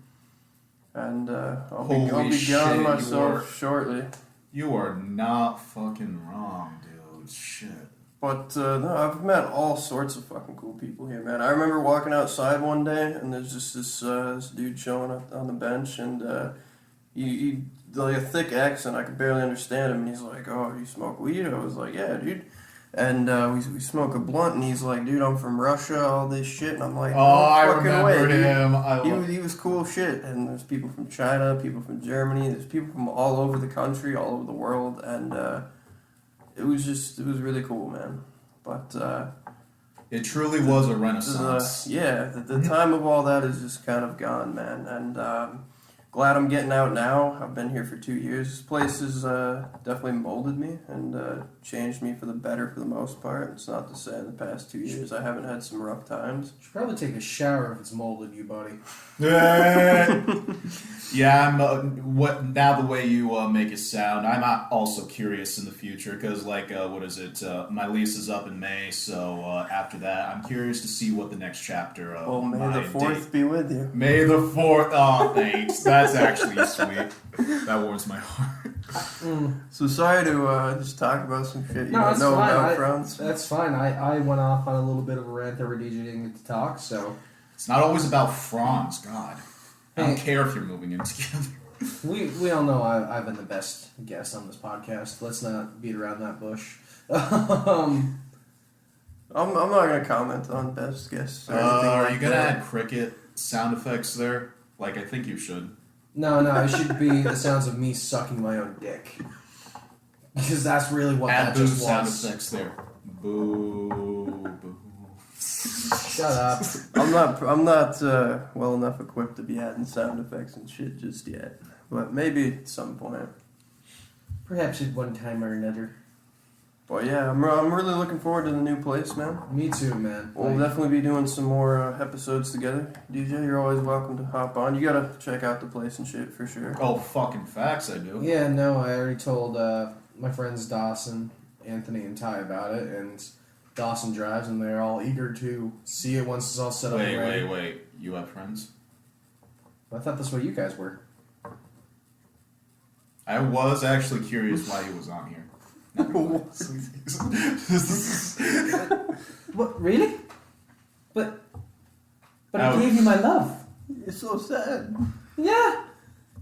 [SPEAKER 1] And I'll be gone myself shortly.
[SPEAKER 3] You are not fucking wrong, dude. Shit.
[SPEAKER 1] But no, I've met all sorts of fucking cool people here, man. I remember walking outside one day, and there's just this dude showing up on the bench, and he like a thick accent. I could barely understand him. And he's like, "Oh, you smoke weed?" I was like, "Yeah, dude." And we smoke a blunt, and he's like, "Dude, I'm from Russia, all this shit." And I'm like,
[SPEAKER 3] "Oh, I remembered him."
[SPEAKER 1] He was cool shit. And there's people from China, people from Germany, there's people from all over the country, all over the world, and it was really cool, man. But
[SPEAKER 3] it truly was a renaissance.
[SPEAKER 1] The time of all that is just kind of gone, man. And glad I'm getting out now. I've been here for 2 years. This place has definitely molded me and changed me for the better for the most part. It's not to say in the past 2 years I haven't had some rough times.
[SPEAKER 2] You should probably take a shower if it's molded you, buddy.
[SPEAKER 3] Yeah, now the way you make it sound, I'm also curious in the future because, my lease is up in May, so after that, I'm curious to see what the next chapter of
[SPEAKER 1] Well, May the 4th be with you.
[SPEAKER 3] May the 4th. Oh, thanks. That's actually sweet. That warms my heart.
[SPEAKER 1] So sorry to just talk about some shit you don't know about, Franz.
[SPEAKER 2] That's fine. I went off on a little bit of a rant over DJ didn't get to talk, so...
[SPEAKER 3] It's not always about Franz, God. I don't care if you're moving in together.
[SPEAKER 2] We all know I've been the best guest on this podcast. Let's not beat around that bush.
[SPEAKER 1] I'm not gonna comment on best guess or anything
[SPEAKER 3] Are
[SPEAKER 1] like
[SPEAKER 3] you gonna
[SPEAKER 1] that.
[SPEAKER 3] add cricket sound effects there? Like, I think you should.
[SPEAKER 2] No, it should be the sounds of me sucking my own dick. Because that's really what
[SPEAKER 3] Add
[SPEAKER 2] that
[SPEAKER 3] boo
[SPEAKER 2] just
[SPEAKER 3] sound
[SPEAKER 2] was.
[SPEAKER 3] effects there. Boo, boo.
[SPEAKER 2] Shut up.
[SPEAKER 1] I'm not well enough equipped to be adding sound effects and shit just yet. But maybe at some point.
[SPEAKER 2] Perhaps at one time or another.
[SPEAKER 1] But yeah, I'm really looking forward to the new place, man.
[SPEAKER 2] Me too, man.
[SPEAKER 1] We'll definitely be doing some more episodes together. DJ, you're always welcome to hop on. You gotta check out the place and shit for sure.
[SPEAKER 3] Oh, fucking facts, I do.
[SPEAKER 2] Yeah, no, I already told my friends Dawson, Anthony, and Ty about it, and Dawson drives, and they're all eager to see it once it's all set up.
[SPEAKER 3] Wait. You have friends?
[SPEAKER 2] I thought that's what you guys were.
[SPEAKER 3] I was actually curious why he was on here.
[SPEAKER 2] What, really? But
[SPEAKER 3] I
[SPEAKER 2] I gave you my love.
[SPEAKER 1] It's so sad.
[SPEAKER 2] Yeah,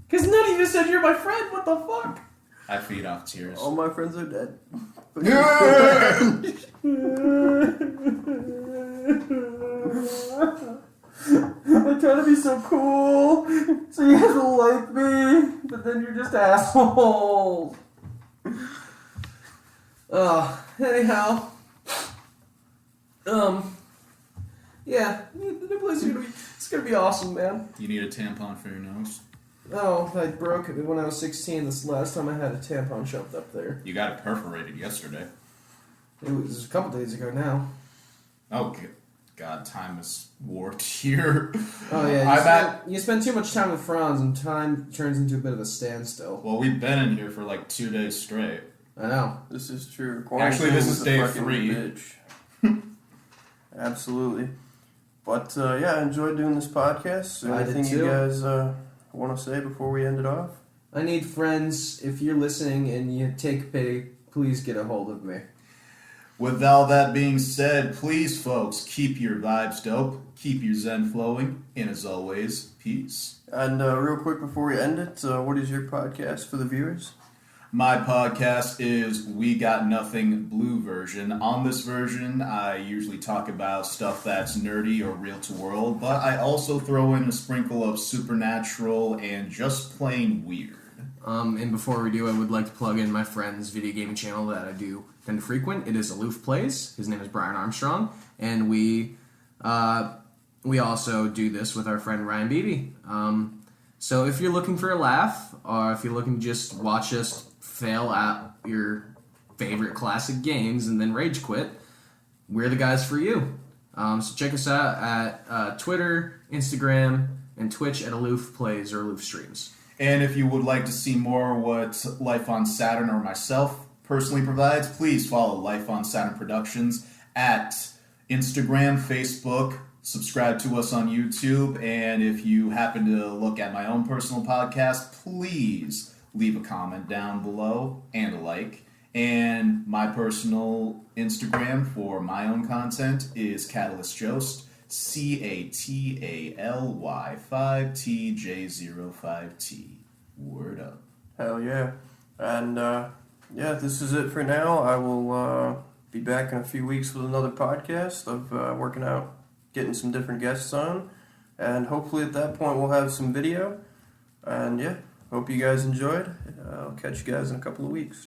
[SPEAKER 2] because none of you said you're my friend. What the fuck?
[SPEAKER 3] I feed off tears.
[SPEAKER 1] All my friends are dead.
[SPEAKER 2] I try to be so cool, so you guys will like me, but then you're just assholes. Anyhow, yeah, the new place it's gonna be awesome, man.
[SPEAKER 3] You need a tampon for your nose?
[SPEAKER 2] Oh, I broke it when I was 16. This last time I had a tampon shoved up there.
[SPEAKER 3] You got it perforated yesterday.
[SPEAKER 2] It was a couple days ago now.
[SPEAKER 3] Oh, God, time is warped here.
[SPEAKER 2] Oh yeah, you spend too much time with Franz, and time turns into a bit of a standstill.
[SPEAKER 3] Well, we've been in here for like 2 days straight.
[SPEAKER 2] I know.
[SPEAKER 1] This is true.
[SPEAKER 3] Actually, this is
[SPEAKER 1] Quarantine
[SPEAKER 3] day
[SPEAKER 1] was a fucking
[SPEAKER 3] 3.
[SPEAKER 1] bitch. Absolutely. But yeah, I enjoyed doing this podcast.
[SPEAKER 2] I did
[SPEAKER 1] Anything
[SPEAKER 2] too.
[SPEAKER 1] you guys want to say before we end it off?
[SPEAKER 2] I need friends. If you're listening and you take pity, please get a hold of me.
[SPEAKER 3] With all that being said, please, folks, keep your vibes dope, keep your zen flowing, and as always, peace.
[SPEAKER 1] And real quick before we end it, what is your podcast for the viewers?
[SPEAKER 3] My podcast is We Got Nothing Blue version. On this version, I usually talk about stuff that's nerdy or real to world, but I also throw in a sprinkle of supernatural and just plain weird.
[SPEAKER 2] And before we do, I would like to plug in my friend's video gaming channel that I do tend to frequent. It is Aloof Plays. His name is Brian Armstrong, and we also do this with our friend Ryan Beebe. So if you're looking for a laugh, or if you're looking to just watch us fail at your favorite classic games and then rage quit, we're the guys for you. So check us out at Twitter, Instagram, and Twitch at Aloof Plays or Aloof Streams.
[SPEAKER 3] And if you would like to see more what Life on Saturn or myself personally provides, please follow Life on Saturn Productions at Instagram, Facebook, subscribe to us on YouTube, and if you happen to look at my own personal podcast, please leave a comment down below and a like. And my personal Instagram for my own content is Catalyst Jost, CATALY5TJ05T. Word up.
[SPEAKER 1] Hell yeah. And yeah, this is it for now. I will be back in a few weeks with another podcast of working out, getting some different guests on. And hopefully at that point we'll have some video. And yeah, hope you guys enjoyed. I'll catch you guys in a couple of weeks.